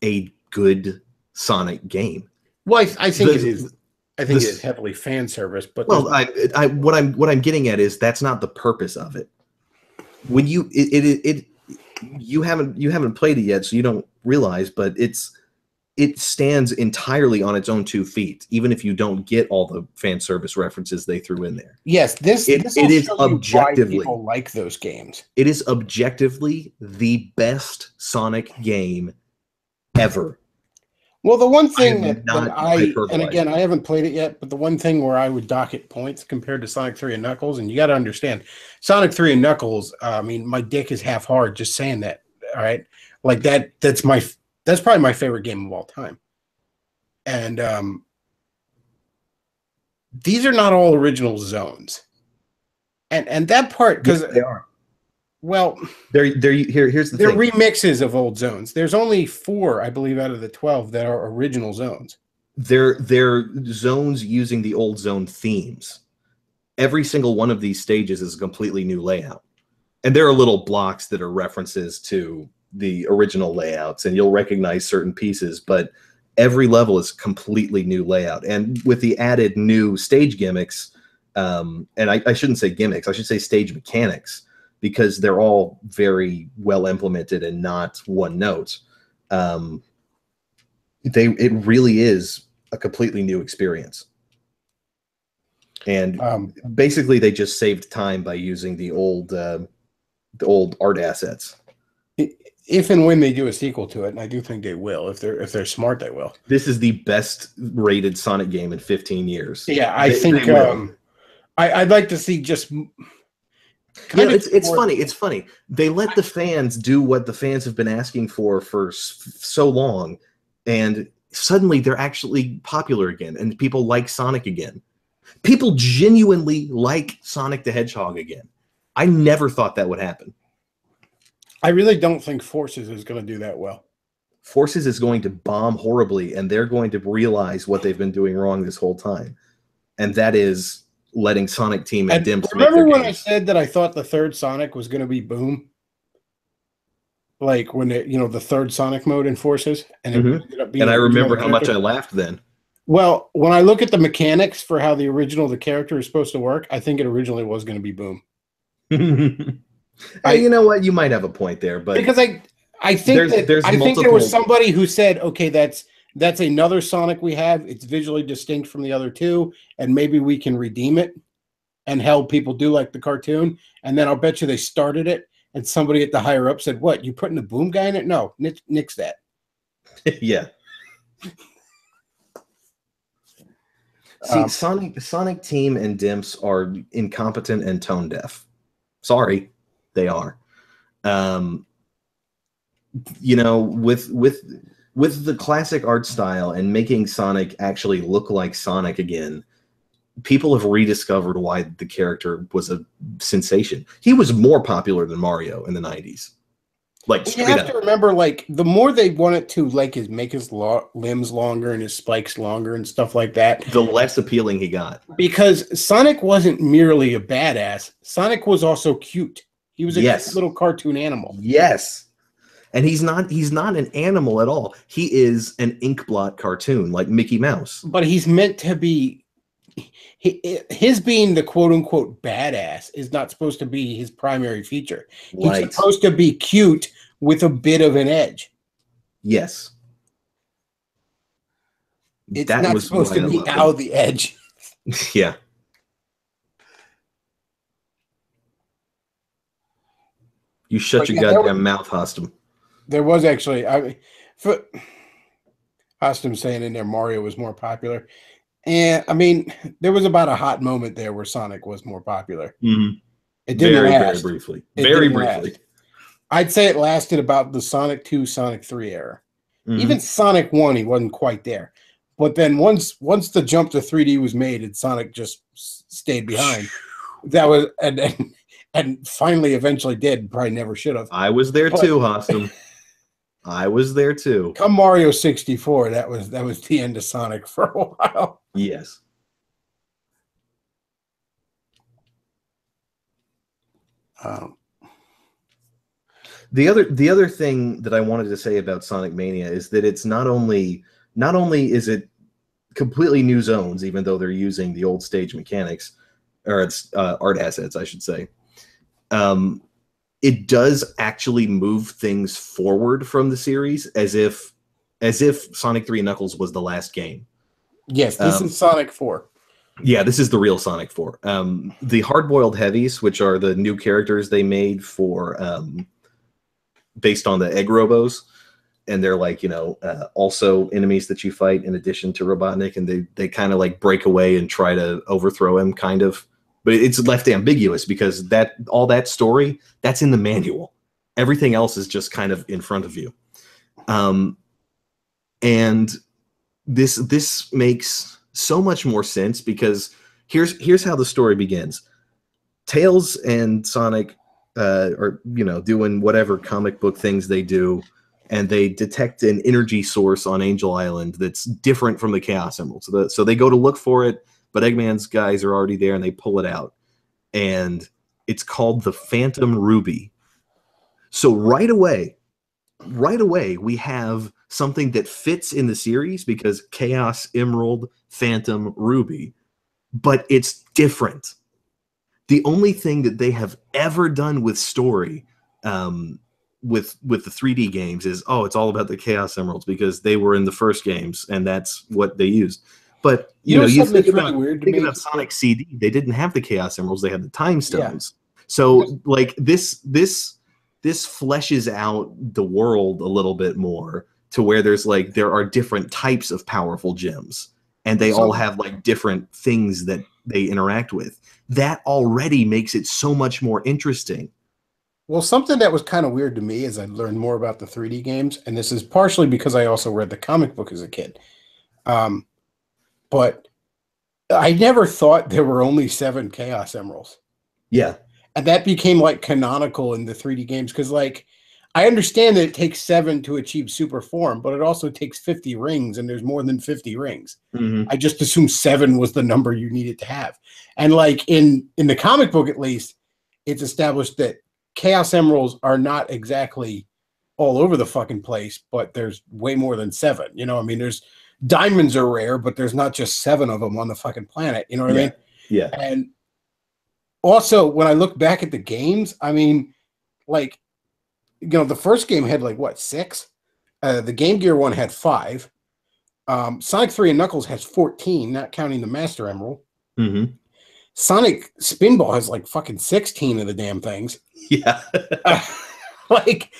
Speaker 2: a good Sonic game.
Speaker 1: Well, I think it is. I think it is heavily fan service, but
Speaker 2: what I'm getting at is that's not the purpose of it. When you haven't played it yet, so you don't realize, but it stands entirely on its own 2 feet, even if you don't get all the fan service references they threw in there.
Speaker 1: Yes, it is
Speaker 2: objectively
Speaker 1: why people like those games.
Speaker 2: It is objectively the best Sonic game ever.
Speaker 1: Well, the one thing and again, I haven't played it yet, but the one thing where I would docket points compared to Sonic 3 and Knuckles, and you got to understand, Sonic 3 and Knuckles, I mean, my dick is half hard just saying that, all right? Like that's probably my favorite game of all time. And these are not all original zones. And that part, because
Speaker 2: yes, they are.
Speaker 1: Well,
Speaker 2: here's the thing.
Speaker 1: They're remixes of old zones. There's only 4, I believe, out of the 12 that are original zones.
Speaker 2: They're zones using the old zone themes. Every single one of these stages is a completely new layout. And there are little blocks that are references to the original layouts, and you'll recognize certain pieces, but every level is completely new layout. And with the added new stage gimmicks, and I shouldn't say gimmicks, I should say stage mechanics, because they're all very well implemented and not one note. It really is a completely new experience. And basically they just saved time by using the old art assets.
Speaker 1: If and when they do a sequel to it, and I do think they will, if they're smart, they will.
Speaker 2: This is the best rated Sonic game in 15 years.
Speaker 1: Yeah, I think I'd like to see just.
Speaker 2: It's funny. It's funny. They let the fans do what the fans have been asking for so long, and suddenly they're actually popular again, and people like Sonic again. People genuinely like Sonic the Hedgehog again. I never thought that would happen.
Speaker 1: I really don't think Forces is going to do that well.
Speaker 2: Forces is going to bomb horribly, and they're going to realize what they've been doing wrong this whole time, and that is letting Sonic Team and Dimps.
Speaker 1: Remember when I said that I thought the third Sonic was going to be Boom? Like when the third Sonic mode in Forces, and it ended up being.
Speaker 2: And I remember how much I laughed then.
Speaker 1: Well, when I look at the mechanics for how the character is supposed to work, I think it originally was going to be Boom.
Speaker 2: You know what? You might have a point there, but
Speaker 1: because I think there was somebody who said, okay, that's another Sonic we have. It's visually distinct from the other two, and maybe we can redeem it and help people do like the cartoon. And then I'll bet you they started it, and somebody at the higher up said, "What? You putting the Boom guy in it? No, nix that."
Speaker 2: Yeah. See, Sonic Team and Dimps are incompetent and tone deaf. Sorry, they are. With the classic art style and making Sonic actually look like Sonic again, people have rediscovered why the character was a sensation. He was more popular than Mario in the 90s. Like,
Speaker 1: you have to remember, like, the more they wanted to make his limbs longer and his spikes longer and stuff like that,
Speaker 2: the less appealing he got. Because
Speaker 1: Sonic wasn't merely a badass. Sonic was also cute. He was a cute little cartoon animal.
Speaker 2: Yes. And he's not an animal at all. He is an inkblot cartoon like Mickey Mouse.
Speaker 1: But he's meant to be his being the quote unquote badass is not supposed to be his primary feature. He's
Speaker 2: Right.
Speaker 1: supposed to be cute with a bit of an edge.
Speaker 2: Yes.
Speaker 1: It's
Speaker 2: That
Speaker 1: not
Speaker 2: was
Speaker 1: supposed
Speaker 2: why
Speaker 1: to
Speaker 2: I
Speaker 1: be
Speaker 2: loved
Speaker 1: out
Speaker 2: him.
Speaker 1: the edge.
Speaker 2: Yeah. You shut
Speaker 1: But
Speaker 2: your
Speaker 1: yeah,
Speaker 2: goddamn mouth, Hostum.
Speaker 1: there was actually, I mean, for Hostum saying in there Mario was more popular. And I mean, there was about a hot moment there where Sonic was more popular.
Speaker 2: Mm-hmm.
Speaker 1: It didn't
Speaker 2: Very, very
Speaker 1: last.
Speaker 2: briefly.
Speaker 1: It
Speaker 2: Very
Speaker 1: didn't
Speaker 2: briefly.
Speaker 1: last. I'd say it lasted about the Sonic 2, Sonic 3 era. Even
Speaker 2: Mm-hmm.
Speaker 1: Sonic 1, he wasn't quite there. But then once the jump to 3D was made and Sonic just stayed behind, that was and finally eventually did, probably never should have.
Speaker 2: I was there
Speaker 1: But
Speaker 2: too, Hostum. I was there too.
Speaker 1: come Mario 64, that was the end of Sonic for a while.
Speaker 2: Yes.
Speaker 1: Um,
Speaker 2: The other thing that I wanted to say about Sonic Mania is that it's not only is it completely new zones, even though they're using the old stage mechanics, or it's art assets, I should say. It does actually move things forward from the series as if Sonic 3 and Knuckles was the last game.
Speaker 1: yes, this is Sonic 4.
Speaker 2: Yeah, this is the real Sonic 4. The hard-boiled heavies, which are the new characters they made for based on the egg robos, and they're like, also enemies that you fight in addition to Robotnik, and they kind of like break away and try to overthrow him, kind of. But it's left ambiguous because all that story, that's in the manual. Everything else is just kind of in front of you. And this makes so much more sense because here's how the story begins. Tails and Sonic are doing whatever comic book things they do, and they detect an energy source on Angel Island that's different from the Chaos Emerald. So they go to look for it, but Eggman's guys are already there and they pull it out, and it's called the Phantom Ruby. So right away we have something that fits in the series because Chaos Emerald, Phantom Ruby, but it's different. The only thing that they have ever done with story with the 3D games is, it's all about the Chaos Emeralds because they were in the first games and that's what they used. But you think about Sonic CD, they didn't have the Chaos Emeralds, they had the Time Stones. Yeah. So like this fleshes out the world a little bit more to where there are different types of powerful gems, and they all have like different things that they interact with. That already makes it so much more interesting.
Speaker 1: Well, something that was kind of weird to me as I learned more about the 3D games, and this is partially because I also read the comic book as a kid, but I never thought there were only 7 Chaos Emeralds.
Speaker 2: Yeah.
Speaker 1: And that became like canonical in the 3D games because like I understand that it takes 7 to achieve super form, but it also takes 50 rings, and there's more than 50 rings.
Speaker 2: Mm-hmm.
Speaker 1: I just assumed 7 was the number you needed to have. And like in the comic book, at least, it's established that Chaos Emeralds are not exactly all over the fucking place, but there's way more than 7. I mean, there's diamonds are rare, but there's not just 7 of them on the fucking planet. You know what I mean?
Speaker 2: Yeah.
Speaker 1: And also, when I look back at the games, I mean, like, the first game had like what, 6? The Game Gear one had 5. Sonic 3 and Knuckles has 14, not counting the Master Emerald.
Speaker 2: Mm-hmm.
Speaker 1: Sonic Spinball has like fucking 16 of the damn things.
Speaker 2: Yeah.
Speaker 1: Like,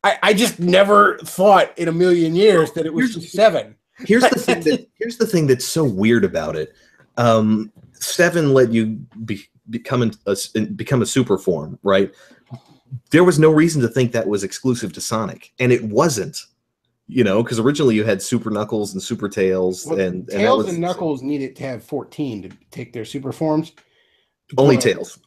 Speaker 1: I just never thought in a million years that it was just 7.
Speaker 2: Here's the thing that's so weird about it. 7 let you become a super form, right? There was no reason to think that was exclusive to Sonic, and it wasn't. Because originally you had Super Knuckles and Super Tails, and
Speaker 1: Tails and Knuckles needed to have 14 to take their super forms.
Speaker 2: Only Tails.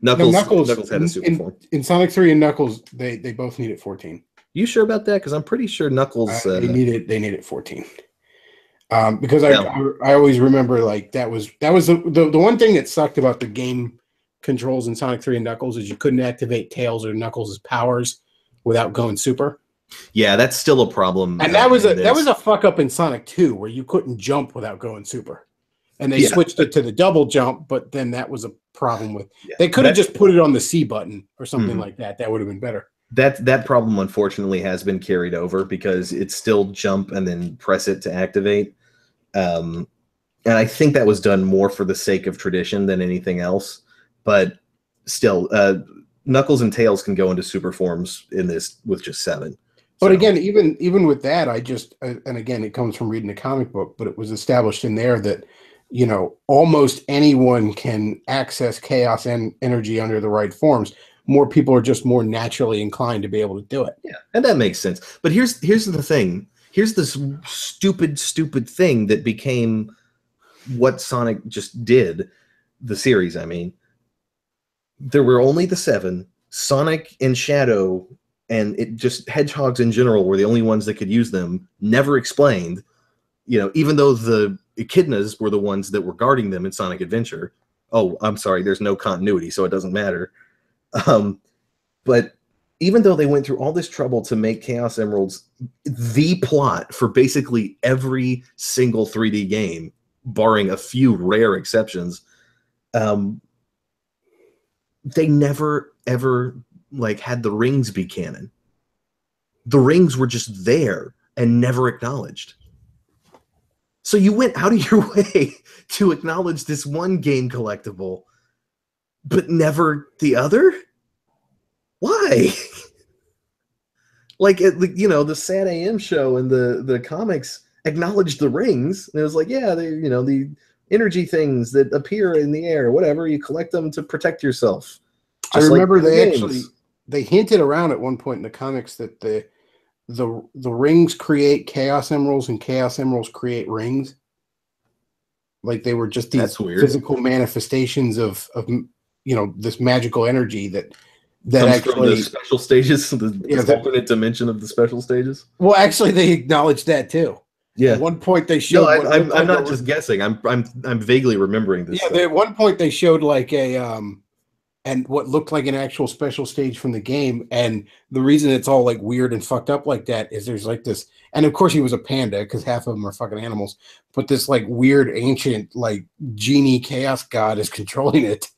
Speaker 2: Knuckles had a super form.
Speaker 1: In Sonic 3 and Knuckles, they both needed 14.
Speaker 2: You sure about that? Because I'm pretty sure Knuckles
Speaker 1: they needed 14. Because I always remember like that was the one thing that sucked about the game controls in Sonic 3 and Knuckles is you couldn't activate Tails or Knuckles' powers without going super.
Speaker 2: Yeah, that's still a problem.
Speaker 1: And that was a fuck up in Sonic 2 where you couldn't jump without going super. and they switched it to the double jump, but then that was a problem with.
Speaker 2: Yeah.
Speaker 1: They could have just put it on the C button or something like that. That would have been better.
Speaker 2: That problem unfortunately has been carried over because it's still jump and then press it to activate. And I think that was done more for the sake of tradition than anything else. But still, Knuckles and Tails can go into super forms in this with just 7.
Speaker 1: But again, even with that, and again, it comes from reading the comic book, but it was established in there that, you know, almost anyone can access chaos and energy under the right forms. More people are just more naturally inclined to be able to do it.
Speaker 2: Yeah, and that makes sense. But here's the thing. Here's this stupid thing that became what Sonic just did, the series, I mean. There were only the 7. Sonic and Shadow and it just hedgehogs in general were the only ones that could use them, never explained. You know, even though the echidnas were the ones that were guarding them in Sonic Adventure. Oh, I'm sorry, there's no continuity, so it doesn't matter. But even though they went through all this trouble to make Chaos Emeralds the plot for basically every single 3D game, barring a few rare exceptions, they never ever like had the rings be canon. The rings were just there and never acknowledged. So you went out of your way to acknowledge this one game collectible, but never the other? Why? Like, you know, the Sad AM show and the comics acknowledged the rings. And it was like, yeah, they, you know, the energy things that appear in the air, whatever, you collect them to protect yourself.
Speaker 1: I remember they hinted around at one point in the comics that the rings create Chaos Emeralds and Chaos Emeralds create rings. Like they were just these physical manifestations of you know, this magical energy that
Speaker 2: comes
Speaker 1: actually
Speaker 2: from the special stages, the alternate dimension of the special stages.
Speaker 1: Well, actually, they acknowledged that too.
Speaker 2: Yeah.
Speaker 1: At one point they showed.
Speaker 2: No, I'm not just guessing. I'm vaguely remembering this.
Speaker 1: Yeah, at one point they showed like a and what looked like an actual special stage from the game. And the reason it's all like weird and fucked up like that is there's like this, and of course he was a panda because half of them are fucking animals, but this like weird ancient like genie chaos god is controlling it.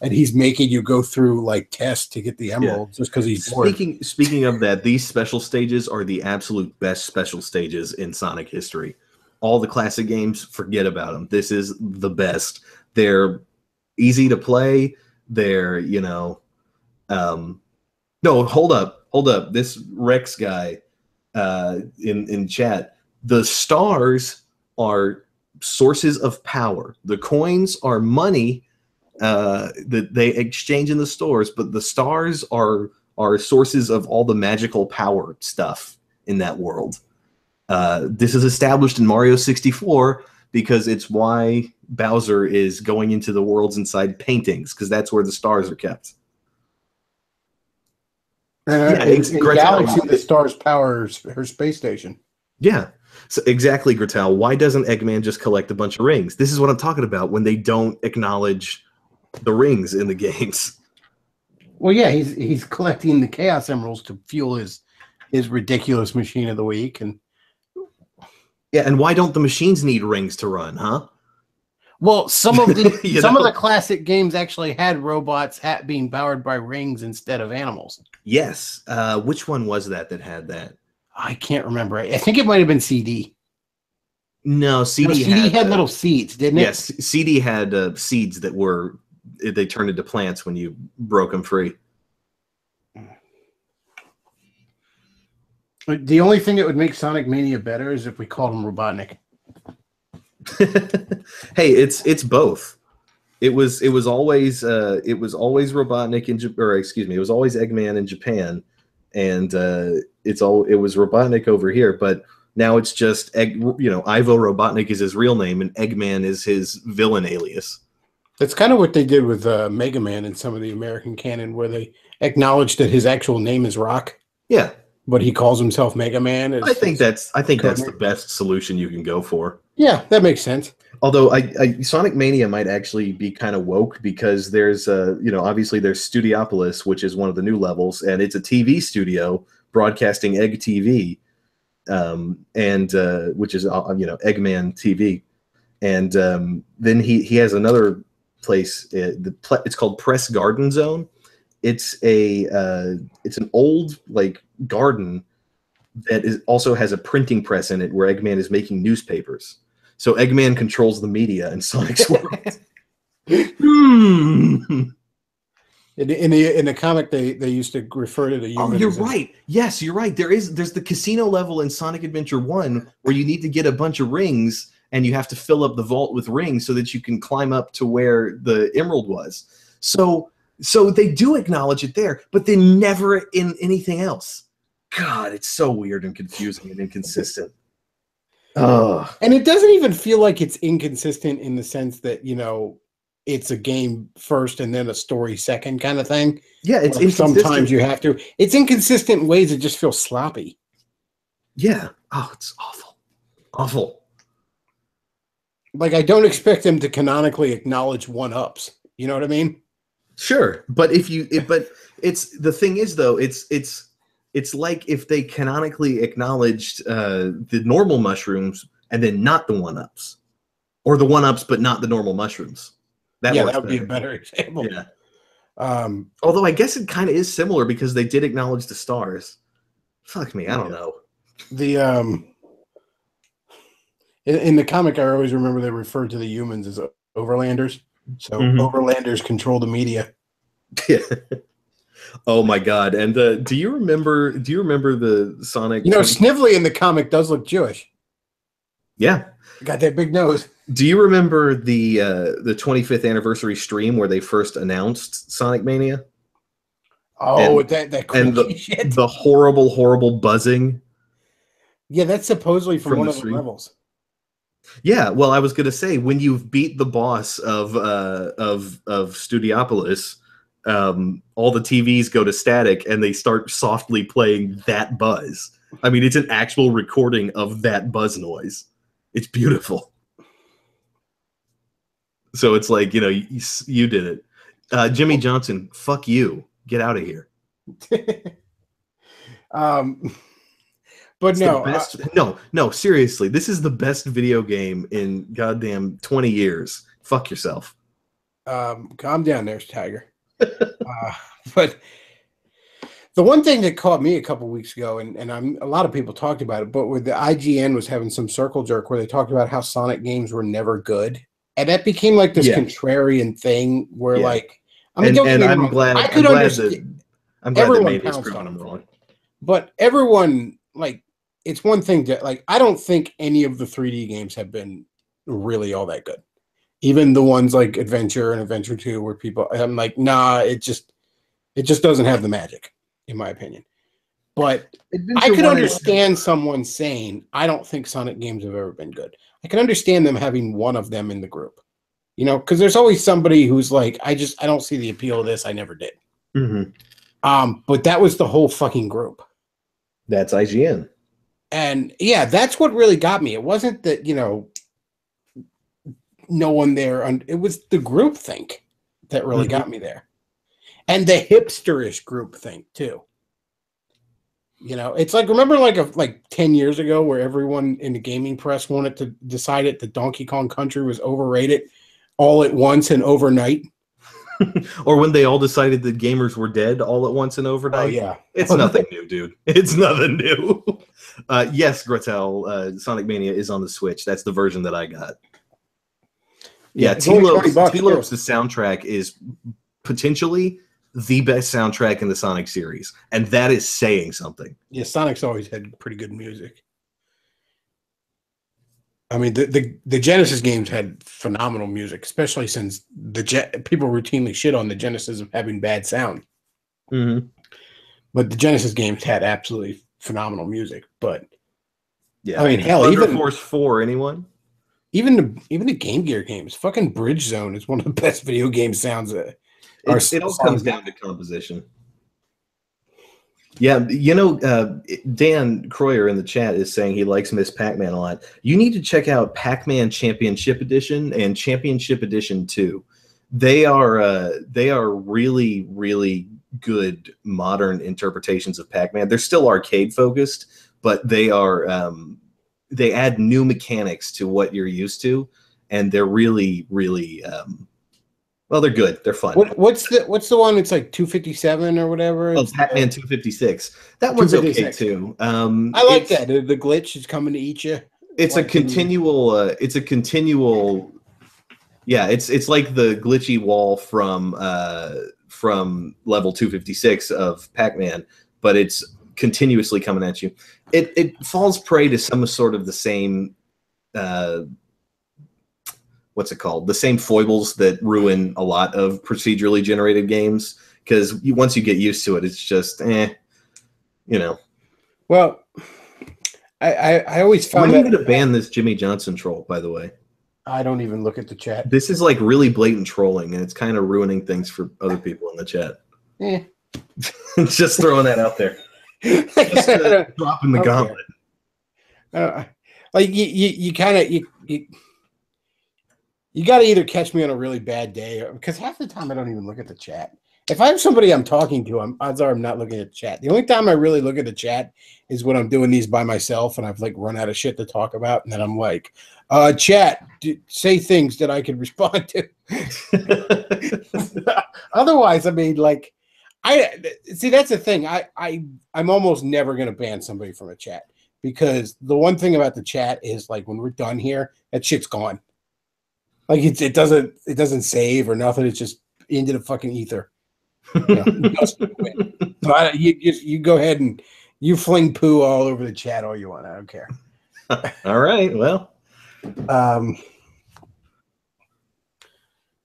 Speaker 1: And he's making you go through like tests to get the emerald just because he's bored.
Speaker 2: Speaking of that, these special stages are the absolute best special stages in Sonic history. All the classic games, forget about them. This is the best. They're easy to play. They're, you know, no, hold up. This Rex guy in chat, the stars are sources of power. The coins are money that they exchange in the stores, but the stars are sources of all the magical power stuff in that world. This is established in Mario 64 because it's why Bowser is going into the worlds inside paintings, because that's where the stars are kept.
Speaker 1: In Galaxy, the stars power her space station.
Speaker 2: Yeah. So exactly, Gretel. Why doesn't Eggman just collect a bunch of rings? This is what I'm talking about when they don't acknowledge the rings in the games.
Speaker 1: Well, yeah, he's collecting the Chaos Emeralds to fuel his ridiculous machine of the week, and
Speaker 2: yeah, and why don't the machines need rings to run, huh?
Speaker 1: Well, some of the some of the classic games actually had robots being powered by rings instead of animals.
Speaker 2: Yes, which one was that had that?
Speaker 1: I can't remember. I think it might have been CD.
Speaker 2: No, CD
Speaker 1: had little seeds, didn't it?
Speaker 2: Yes, CD had seeds that they turned into plants when you broke them free.
Speaker 1: The only thing that would make Sonic Mania better is if we called him Robotnik.
Speaker 2: Hey, it's both. It was always Robotnik it was always Eggman in Japan, and it was Robotnik over here, but now it's just Ivo Robotnik is his real name and Eggman is his villain alias.
Speaker 1: That's kind of what they did with Mega Man in some of the American canon, where they acknowledged that his actual name is Rock.
Speaker 2: Yeah,
Speaker 1: but he calls himself Mega Man.
Speaker 2: I think that's the best solution you can go for.
Speaker 1: Yeah, that makes sense.
Speaker 2: Although Sonic Mania might actually be kind of woke because there's obviously there's Studiopolis, which is one of the new levels, and it's a TV studio broadcasting Egg TV, which is Eggman TV, And then he has another place. It's called Press Garden Zone. It's an old like garden that also has a printing press in it where Eggman is making newspapers. So Eggman controls the media in Sonic's world.
Speaker 1: In the comic, they used to refer to the humans.
Speaker 2: Oh, you're right. Yes, you're right. There's the casino level in Sonic Adventure 1 where you need to get a bunch of rings and you have to fill up the vault with rings so that you can climb up to where the emerald was. So they do acknowledge it there, but they never in anything else. God, it's so weird and confusing and inconsistent.
Speaker 1: And it doesn't even feel like it's inconsistent in the sense that, you know, it's a game first and then a story second kind of thing.
Speaker 2: Yeah, it's
Speaker 1: like sometimes you have to. It's inconsistent in ways that just feel sloppy.
Speaker 2: Yeah. Oh, it's awful. Awful.
Speaker 1: Like, I don't expect them to canonically acknowledge one-ups. You know what I mean?
Speaker 2: Sure, but but it's the thing is though, it's like if they canonically acknowledged the normal mushrooms and then not the one-ups, or the one-ups but not the normal mushrooms.
Speaker 1: That would be a better example.
Speaker 2: Yeah. Although I guess it kind of is similar because they did acknowledge the stars. Fuck me, I don't know.
Speaker 1: The in the comic, I always remember they referred to the humans as overlanders. So overlanders control the media.
Speaker 2: Yeah. Oh my god! And do you remember the Sonic?
Speaker 1: You know, Snively in the comic does look Jewish.
Speaker 2: Yeah,
Speaker 1: got that big nose.
Speaker 2: Do you remember the 25th anniversary stream where they first announced Sonic Mania?
Speaker 1: Oh, and that
Speaker 2: and the horrible buzzing.
Speaker 1: Yeah, that's supposedly from one of the levels.
Speaker 2: Yeah, well, I was gonna say when you've beat the boss of Studiopolis, all the TVs go to static and they start softly playing that buzz. I mean, it's an actual recording of that buzz noise. It's beautiful. So it's like, you know, you did it. Jimmy Johnson, fuck you. Get out of here.
Speaker 1: But
Speaker 2: no, seriously, this is the best video game in goddamn 20 years. Fuck yourself.
Speaker 1: Calm down there, Tiger. But the one thing that caught me a couple weeks ago, and a lot of people talked about it, but with the IGN was having some circle jerk where they talked about how Sonic games were never good. And that became like this contrarian thing where like, I mean,
Speaker 2: I'm glad that Mania's proven them wrong.
Speaker 1: But everyone, like, it's one thing to, like, I don't think any of the 3D games have been really all that good. Even the ones like Adventure and Adventure 2 where people, I'm like, nah, it just doesn't have the magic, in my opinion. But I could understand someone saying, I don't think Sonic games have ever been good. I can understand them having one of them in the group. You know, because there's always somebody who's like, I don't see the appeal of this. I never did. But that was the whole fucking group.
Speaker 2: That's IGN.
Speaker 1: And yeah, that's what really got me. It wasn't that, you know, no one there. It was the group think that really got me there. And the hipsterish group think too. You know, it's like, remember like 10 years ago where everyone in the gaming press wanted to decide that Donkey Kong Country was overrated all at once and overnight?
Speaker 2: Or when they all decided that gamers were dead all at once and overnight?
Speaker 1: Oh, yeah.
Speaker 2: It's nothing new, dude. It's nothing new. Yes, Gretel, Sonic Mania is on the Switch. That's the version that I got. Yeah, T-Lopes, the soundtrack is potentially the best soundtrack in the Sonic series, and that is saying something.
Speaker 1: Yeah, Sonic's always had pretty good music. I mean, the Genesis games had phenomenal music, especially since people routinely shit on the Genesis of having bad sound. But the Genesis games had absolutely phenomenal music. But
Speaker 2: yeah,
Speaker 1: I mean, hell,
Speaker 2: Thunder Force 4, anyone?
Speaker 1: Even the Game Gear games, fucking Bridge Zone is one of the best video game sounds.
Speaker 2: It all comes down to composition. Yeah, you know, Dan Croyer in the chat is saying he likes Miss Pac-Man a lot. You need to check out Pac-Man Championship Edition and Championship Edition 2. They are really, really good modern interpretations of Pac-Man. They're still arcade focused, but they are they add new mechanics to what you're used to, and they're really, really well. They're good. They're fun.
Speaker 1: What's the one that's like 257 or whatever?
Speaker 2: Oh, Pac-Man 256. That one's okay too.
Speaker 1: I like that. The glitch is coming to eat you.
Speaker 2: It's like a continual. It's a continual. Yeah, it's like the glitchy wall from level 256 of Pac-Man, but it's continuously coming at you. It falls prey to some sort of the same what's it called? The same foibles that ruin a lot of procedurally generated games, because once you get used to it, it's just
Speaker 1: Well, I always found
Speaker 2: when are you going to ban this Jimmy Johnson troll, by the way?
Speaker 1: I don't even look at the chat.
Speaker 2: This is like really blatant trolling, and it's kind of ruining things for other people in the chat. Just throwing that out there. Just dropping the gauntlet.
Speaker 1: Like you kind of you got to either catch me on a really bad day, because half the time I don't even look at the chat. If I have somebody I'm talking to, odds are I'm not looking at the chat. The only time I really look at the chat is when I'm doing these by myself and I've like run out of shit to talk about, and then I'm like, chat, say things that I can respond to. Otherwise, I mean, like, I see, that's the thing. I'm almost never gonna ban somebody from a chat, because the one thing about the chat is, like, when we're done here, that shit's gone. Like, it doesn't save or nothing. It's just into the fucking ether. So you go ahead and you fling poo all over the chat all you want. I don't care.
Speaker 2: All right. Well,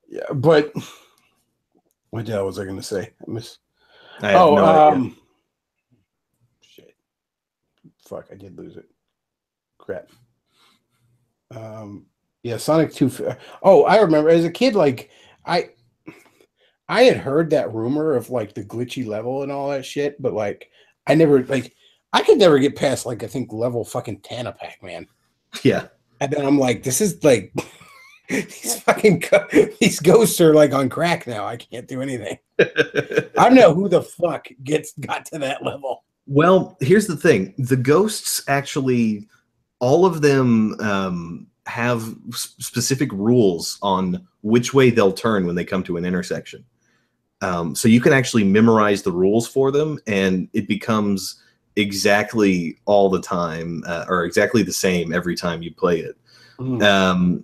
Speaker 1: yeah, but what the hell was I going to say?
Speaker 2: I have no idea.
Speaker 1: Shit. Fuck, I did lose it. Crap. Yeah, Sonic 2. Oh, I remember as a kid, like I had heard that rumor of like the glitchy level and all that shit, but like I could never get past, like, I think level fucking 10 of Pac-Man.
Speaker 2: Yeah.
Speaker 1: And then I'm like, this is like these ghosts are like on crack now. I can't do anything. I don't know who the fuck got to that level.
Speaker 2: Well, here's the thing. The ghosts actually, all of them have specific rules on which way they'll turn when they come to an intersection. So you can actually memorize the rules for them, and it becomes exactly all the time, or exactly the same every time you play it. So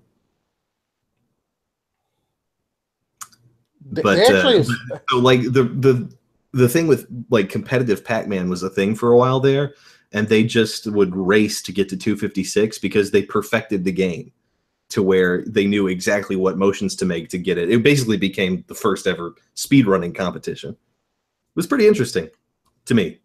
Speaker 2: like the thing with like competitive Pac-Man was a thing for a while there, and they just would race to get to 256 because they perfected the game to where they knew exactly what motions to make to get it. It basically became the first ever speedrunning competition. It was pretty interesting to me.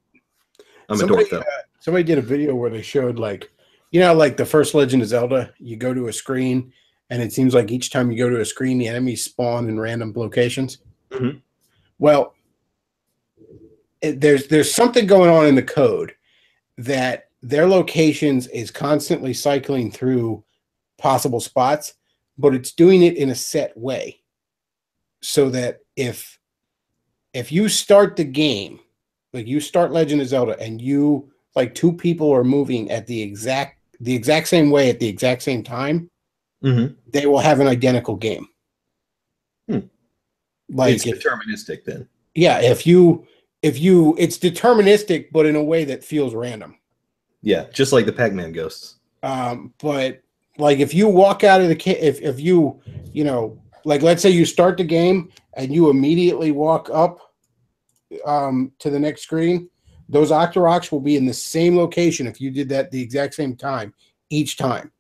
Speaker 2: I'm a dork, though.
Speaker 1: Somebody did a video where they showed, like, like the first Legend of Zelda, you go to a screen, and it seems like each time you go to a screen, the enemies spawn in random locations.
Speaker 2: Mm-hmm.
Speaker 1: Well, there's something going on in the code that their locations is constantly cycling through possible spots, but it's doing it in a set way, so that if you start the game, like you start Legend of Zelda, and you, like, two people are moving at the exact same way at the exact same time, they will have an identical game. Like,
Speaker 2: it's deterministic then.
Speaker 1: Yeah, if you it's deterministic, but in a way that feels random.
Speaker 2: Yeah, just like the Pac-Man ghosts.
Speaker 1: But like if you walk out of the if you like, let's say you start the game and you immediately walk up to the next screen, those Octoroks will be in the same location if you did that the exact same time each time.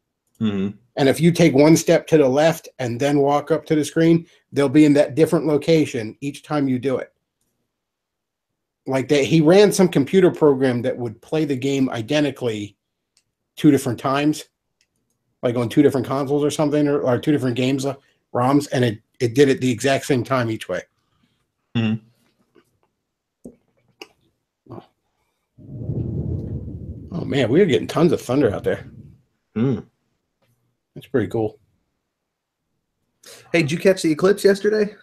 Speaker 1: And if you take one step to the left and then walk up to the screen, they'll be in that different location each time you do it. Like that, he ran some computer program that would play the game identically 2 different times, like on 2 different consoles or something, or 2 different games, ROMs, and it did it the exact same time each way. Oh man, we are getting tons of thunder out there. That's pretty cool.
Speaker 2: Hey, did you catch the eclipse yesterday?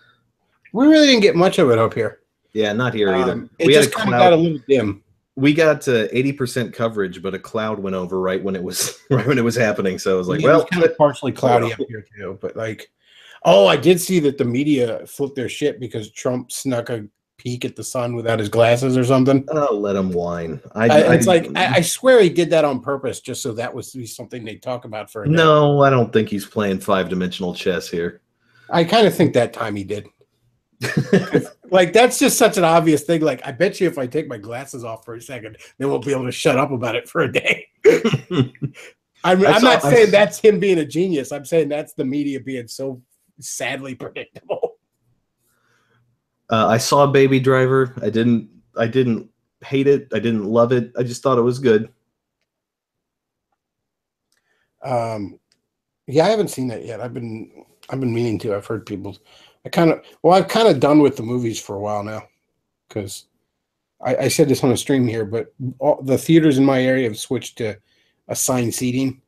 Speaker 1: We really didn't get much of it up here.
Speaker 2: Yeah, not here either.
Speaker 1: It just kind of got a little dim.
Speaker 2: we got 80% coverage, but a cloud went over right when it was right when it was happening. So I was like,
Speaker 1: Yeah, it was
Speaker 2: well,
Speaker 1: kind of partially
Speaker 2: oh
Speaker 1: cloudy
Speaker 2: well.
Speaker 1: up here too, but like, oh, I did see that the media flipped their shit because Trump snuck a peek at the sun without his glasses or something.
Speaker 2: Oh, let him whine.
Speaker 1: It's like I swear he did that on purpose, just so that was something they talk about for a day.
Speaker 2: No, I don't think he's playing 5-dimensional chess here.
Speaker 1: I kind of think that time he did. Like, that's just such an obvious thing. Like, I bet you if I take my glasses off for a second, they won't be able to shut up about it for a day. I'm not saying that's him being a genius. I'm saying that's the media being so sadly predictable.
Speaker 2: I saw Baby Driver. I didn't hate it. I didn't love it. I just thought it was good.
Speaker 1: Yeah, I haven't seen that yet. I've been meaning to. I've heard people. I've kind of done with the movies for a while now, because I said this on a stream here, but all the theaters in my area have switched to assigned seating,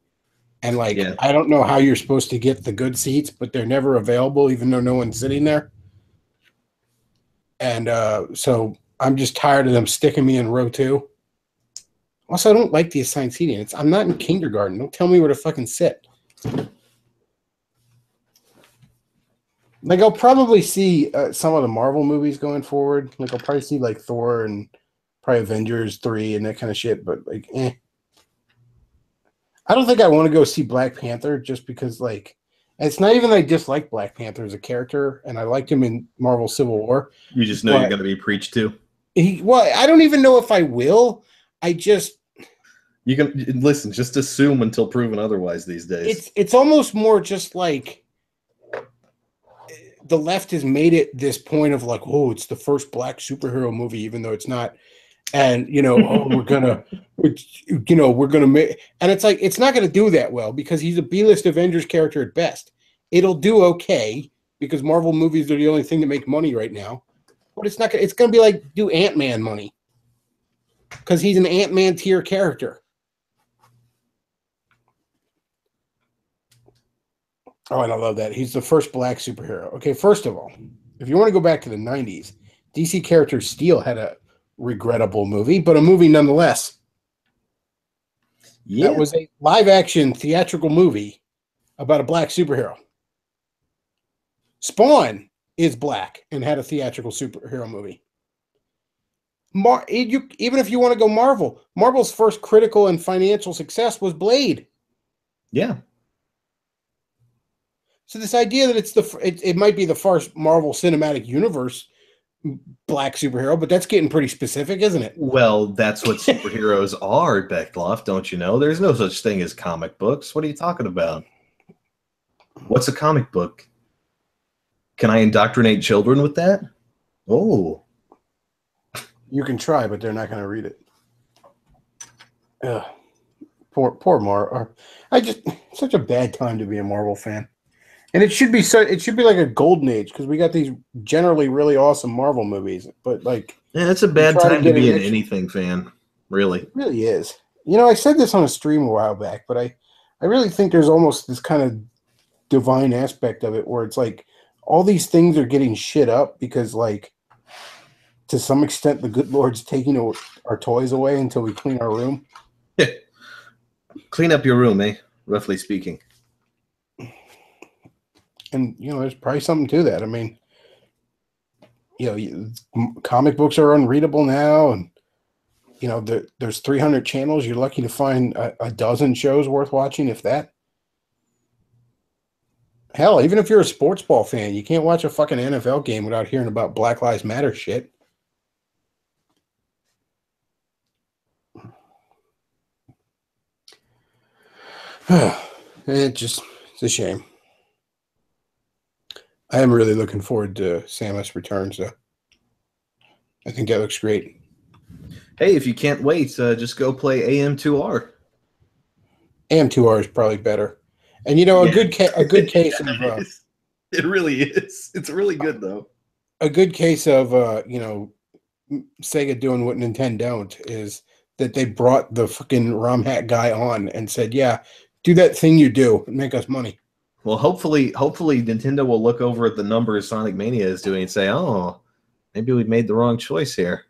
Speaker 1: and like,
Speaker 2: Yeah.
Speaker 1: I don't know how you're supposed to get the good seats, but they're never available, even though no one's sitting there. And so I'm just tired of them sticking me in row 2. Also, I don't like the assigned seating. I'm not in kindergarten. Don't tell me where to fucking sit. Like, I'll probably see some of the Marvel movies going forward. Like, I'll probably see like Thor and probably Avengers 3 and that kind of shit. But like, I don't think I want to go see Black Panther just because, like, it's not even that I dislike Black Panther as a character, and I liked him in Marvel Civil War.
Speaker 2: You just know you're going to be preached to.
Speaker 1: Well, I don't even know if I will.
Speaker 2: You can listen. Just assume until proven otherwise these days.
Speaker 1: It's almost more just like the left has made it this point of like, oh, it's the first black superhero movie, even though it's not. And, oh, we're gonna make, and it's like, it's not gonna do that well because he's a B-list Avengers character at best. It'll do okay because Marvel movies are the only thing that make money right now, but it's gonna be like do Ant-Man money because he's an Ant-Man tier character. Oh, and I love that. He's the first black superhero. Okay, first of all, if you want to go back to the 90s, DC character Steel had a regrettable movie, but a movie nonetheless. Yeah. That was a live-action theatrical movie about a black superhero. Spawn is black and had a theatrical superhero movie. Even if you want to go Marvel, Marvel's first critical and financial success was Blade.
Speaker 2: Yeah.
Speaker 1: So this idea that it might be the first Marvel Cinematic Universe black superhero, but that's getting pretty specific, isn't it?
Speaker 2: Well, that's what superheroes are, Bechtloff, don't you know? There's no such thing as comic books. What are you talking about? What's a comic book? Can I indoctrinate children with that? Oh.
Speaker 1: You can try, but they're not going to read it. Ugh. Poor Marvel. Such a bad time to be a Marvel fan. And it should be like a golden age because we got these generally really awesome Marvel movies. But like,
Speaker 2: yeah, it's a bad time to be an anything fan. Really,
Speaker 1: it really is. I said this on a stream a while back, but I really think there's almost this kind of divine aspect of it where it's like all these things are getting shit up because, like, to some extent, the good Lord's taking our toys away until we clean our room.
Speaker 2: Clean up your room, eh? Roughly speaking.
Speaker 1: And, there's probably something to that. I mean, comic books are unreadable now. And, there's 300 channels. You're lucky to find a dozen shows worth watching, if that. Hell, even if you're a sports ball fan, you can't watch a fucking NFL game without hearing about Black Lives Matter shit. It's a shame. I am really looking forward to Samus Returns, though. I think that looks great.
Speaker 2: Hey, if you can't wait, just go play AM2R.
Speaker 1: AM2R is probably better. And, a good case of...
Speaker 2: it really is. It's really good, though.
Speaker 1: A good case of, Sega doing what Nintendo don't is that they brought the fucking ROM hack guy on and said, yeah, do that thing you do and make us money.
Speaker 2: Well, hopefully Nintendo will look over at the numbers Sonic Mania is doing and say, oh, maybe we made the wrong choice here.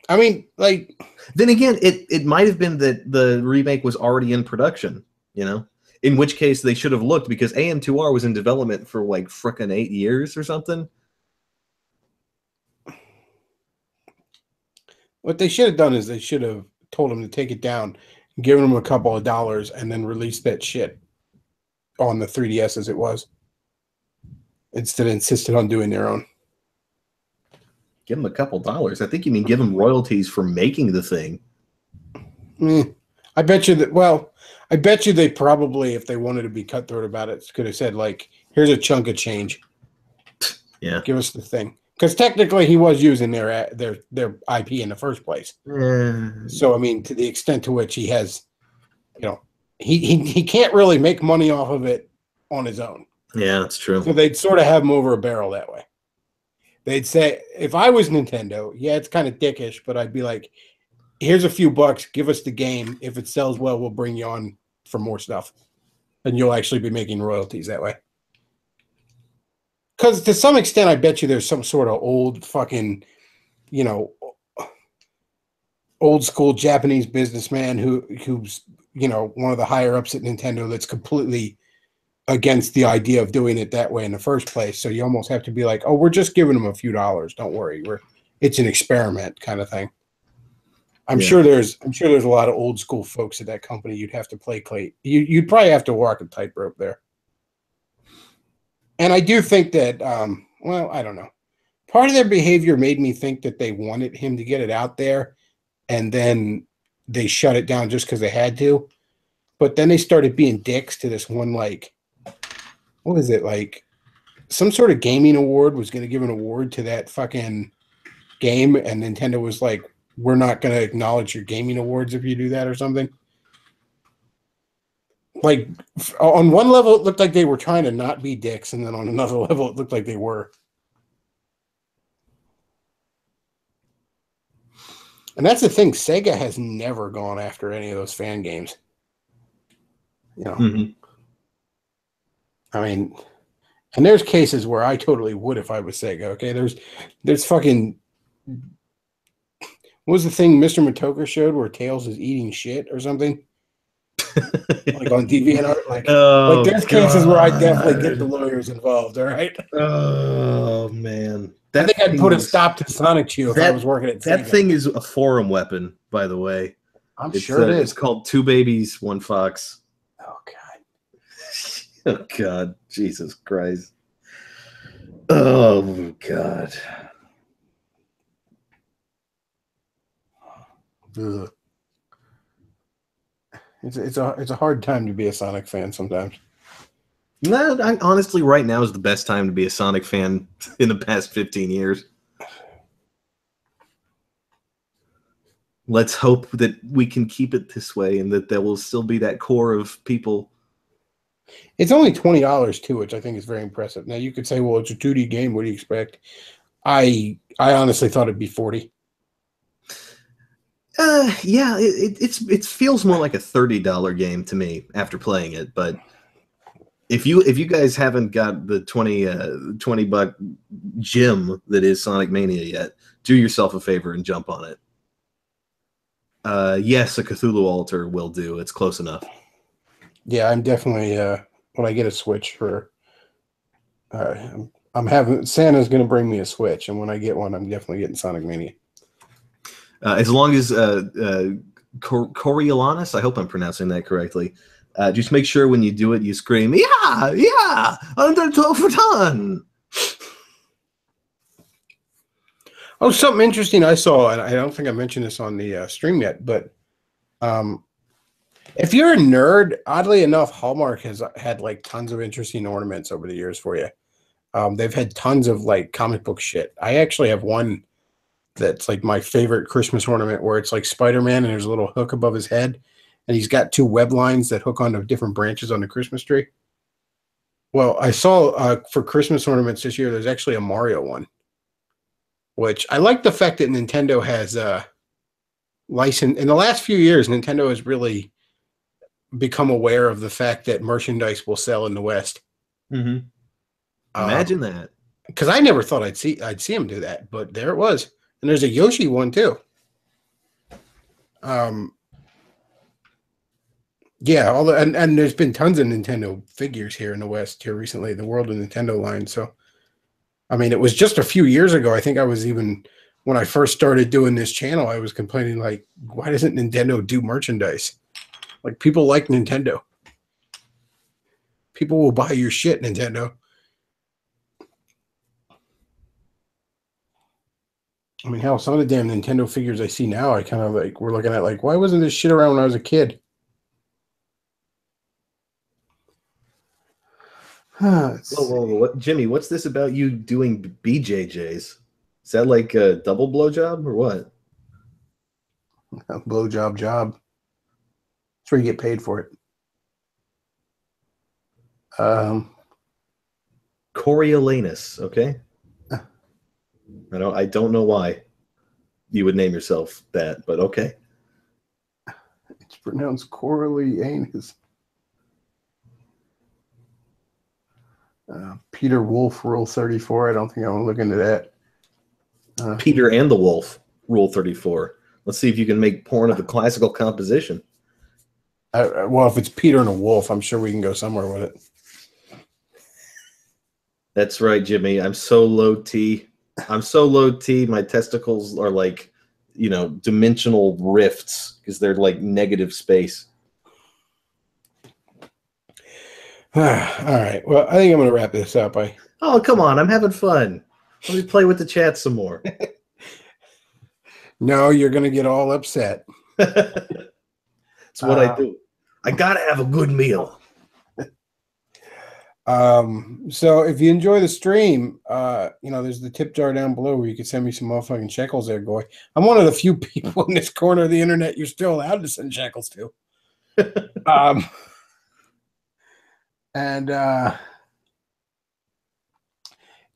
Speaker 1: I mean, like,
Speaker 2: Then again, it might have been that the remake was already in production, you know? In which case they should have looked, because AM2R was in development for like frickin' 8 years or something.
Speaker 1: what they should have done is they should have told him to take it down, given him a couple of dollars, and then release that shit on the 3DS as it was, instead of insisted on doing their own.
Speaker 2: Give them a couple dollars. I think you mean give them royalties for making the thing.
Speaker 1: I bet you that. Well, I bet you they probably, if they wanted to be cutthroat about it, could have said like, "Here's a chunk of change.
Speaker 2: Yeah,
Speaker 1: Give us the thing." Because technically, he was using their IP in the first place. So I mean, to the extent to which he has, you know, he can't really make money off of it on his own.
Speaker 2: yeah, that's true.
Speaker 1: So they'd sort of have him over a barrel that way. They'd say, if I was Nintendo, yeah, it's kind of dickish, but I'd be like, here's a few bucks, give us the game. If it sells well, we'll bring you on for more stuff. And you'll actually be making royalties that way. Because to some extent, I bet you there's some sort of old fucking, you know, old school Japanese businessman who's, you know, one of the higher ups at Nintendo that's completely against the idea of doing it that way in the first place. So you almost have to be like, oh, we're just giving them a few dollars. Don't worry. It's an experiment kind of thing. I'm sure there's a lot of old school folks at that company. You'd have to play Clay. You'd probably have to walk a tightrope there. And I do think that, well, I don't know. Part of their behavior made me think that they wanted him to get it out there, and then they shut it down just because they had to. But then they started being dicks to this one, like, what was it, like some sort of gaming award was going to give an award to that fucking game, and Nintendo was like, we're not going to acknowledge your gaming awards if you do that or something. Like, on one level, it looked like they were trying to not be dicks, and then on another level, it looked like they were. And that's the thing. Sega has never gone after any of those fan games. You know, I mean, and there's cases where I totally would if I was Sega. Okay, there's fucking, what was the thing Mr. Matoka showed where Tails is eating shit or something? Like on DeviantArt, like there's cases where I definitely get the lawyers involved. All right.
Speaker 2: Oh man,
Speaker 1: I think I'd put a stop to Sonic Chew if I was working at Sega.
Speaker 2: That thing is a forum weapon, by the way.
Speaker 1: I'm sure it is.
Speaker 2: It's called Two Babies, One Fox.
Speaker 1: Oh god.
Speaker 2: Oh god, Jesus Christ. Oh god.
Speaker 1: Ugh. It's a hard time to be a Sonic fan sometimes.
Speaker 2: No, honestly, right now is the best time to be a Sonic fan in the past 15 years. Let's hope that we can keep it this way, and that there will still be that core of people.
Speaker 1: It's only $20 too, which I think is very impressive. Now you could say, well, it's a 2D game. What do you expect? I honestly thought it'd be 40.
Speaker 2: Yeah, it feels more like a $30 game to me after playing it. But if you guys haven't got the $20 gem that is Sonic Mania yet, do yourself a favor and jump on it. Yes, a Cthulhu altar will do. It's close enough.
Speaker 1: Yeah, I'm definitely when I get a Switch for I'm having Santa's going to bring me a Switch, and when I get one, I'm definitely getting Sonic Mania.
Speaker 2: As long as Coriolanus, I hope I'm pronouncing that correctly. Just make sure when you do it, you scream, yeah, under 12 for ton.
Speaker 1: Oh, something interesting I saw, and I don't think I mentioned this on the stream yet, but if you're a nerd, oddly enough, Hallmark has had like tons of interesting ornaments over the years for you. They've had tons of like comic book shit. I actually have one that's like my favorite Christmas ornament, where it's like Spider-Man and there's a little hook above his head, and he's got two web lines that hook onto different branches on the Christmas tree. Well, I saw for Christmas ornaments this year, there's actually a Mario one, which I like the fact that Nintendo has licensed. In the last few years, Nintendo has really become aware of the fact that merchandise will sell in the West.
Speaker 2: Mm-hmm. Imagine that.
Speaker 1: Because I never thought I'd see him do that, but there it was. And there's a Yoshi one too. Yeah, and there's been tons of Nintendo figures here in the West here recently, the World of Nintendo line. So, I mean, it was just a few years ago. I think I was even when I first started doing this channel, I was complaining like, why doesn't Nintendo do merchandise? Like people like Nintendo. People will buy your shit, Nintendo. I mean, hell, some of the damn Nintendo figures I see now, I kind of like, we're looking at like, why wasn't this shit around when I was a kid?
Speaker 2: Whoa, whoa, whoa. What, Jimmy, what's this about you doing BJJs? Is that like a double blowjob or what?
Speaker 1: A blowjob job. That's where you get paid for it.
Speaker 2: Coriolanus, okay? I don't know why you would name yourself that, but okay.
Speaker 1: It's pronounced Coriolanus. Peter Wolf, Rule 34. I don't think I want to look into that.
Speaker 2: Peter and the Wolf, Rule 34. Let's see if you can make porn of the classical composition.
Speaker 1: Well, if it's Peter and a wolf, I'm sure we can go somewhere with it.
Speaker 2: That's right, Jimmy. I'm so low T. My testicles are like, dimensional rifts because they're like negative space.
Speaker 1: All right. Well, I think I'm going to wrap this up.
Speaker 2: Oh, come on. I'm having fun. Let me play with the chat some more.
Speaker 1: No, you're going to get all upset.
Speaker 2: That's what I do. I got to have a good meal.
Speaker 1: So if you enjoy the stream, there's the tip jar down below where you can send me some motherfucking shekels there, Goy. I'm one of the few people in this corner of the internet you're still allowed to send shekels to.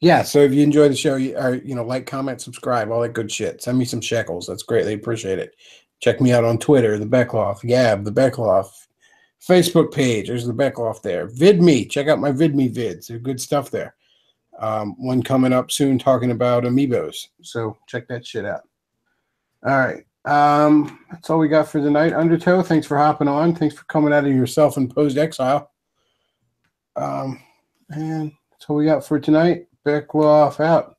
Speaker 1: Yeah, so if you enjoy the show, like, comment, subscribe, all that good shit. Send me some shekels. That's greatly appreciate it. Check me out on Twitter, the Bechtloff, Gab, the Bechtloff, Facebook page. There's the Bechtloff there. VidMe. Check out my VidMe vids. There's good stuff there. One coming up soon talking about amiibos. So check that shit out. All right. That's all we got for tonight. Undertow, thanks for hopping on. Thanks for coming out of your self-imposed exile. And that's all we got for tonight. Bechtloff out.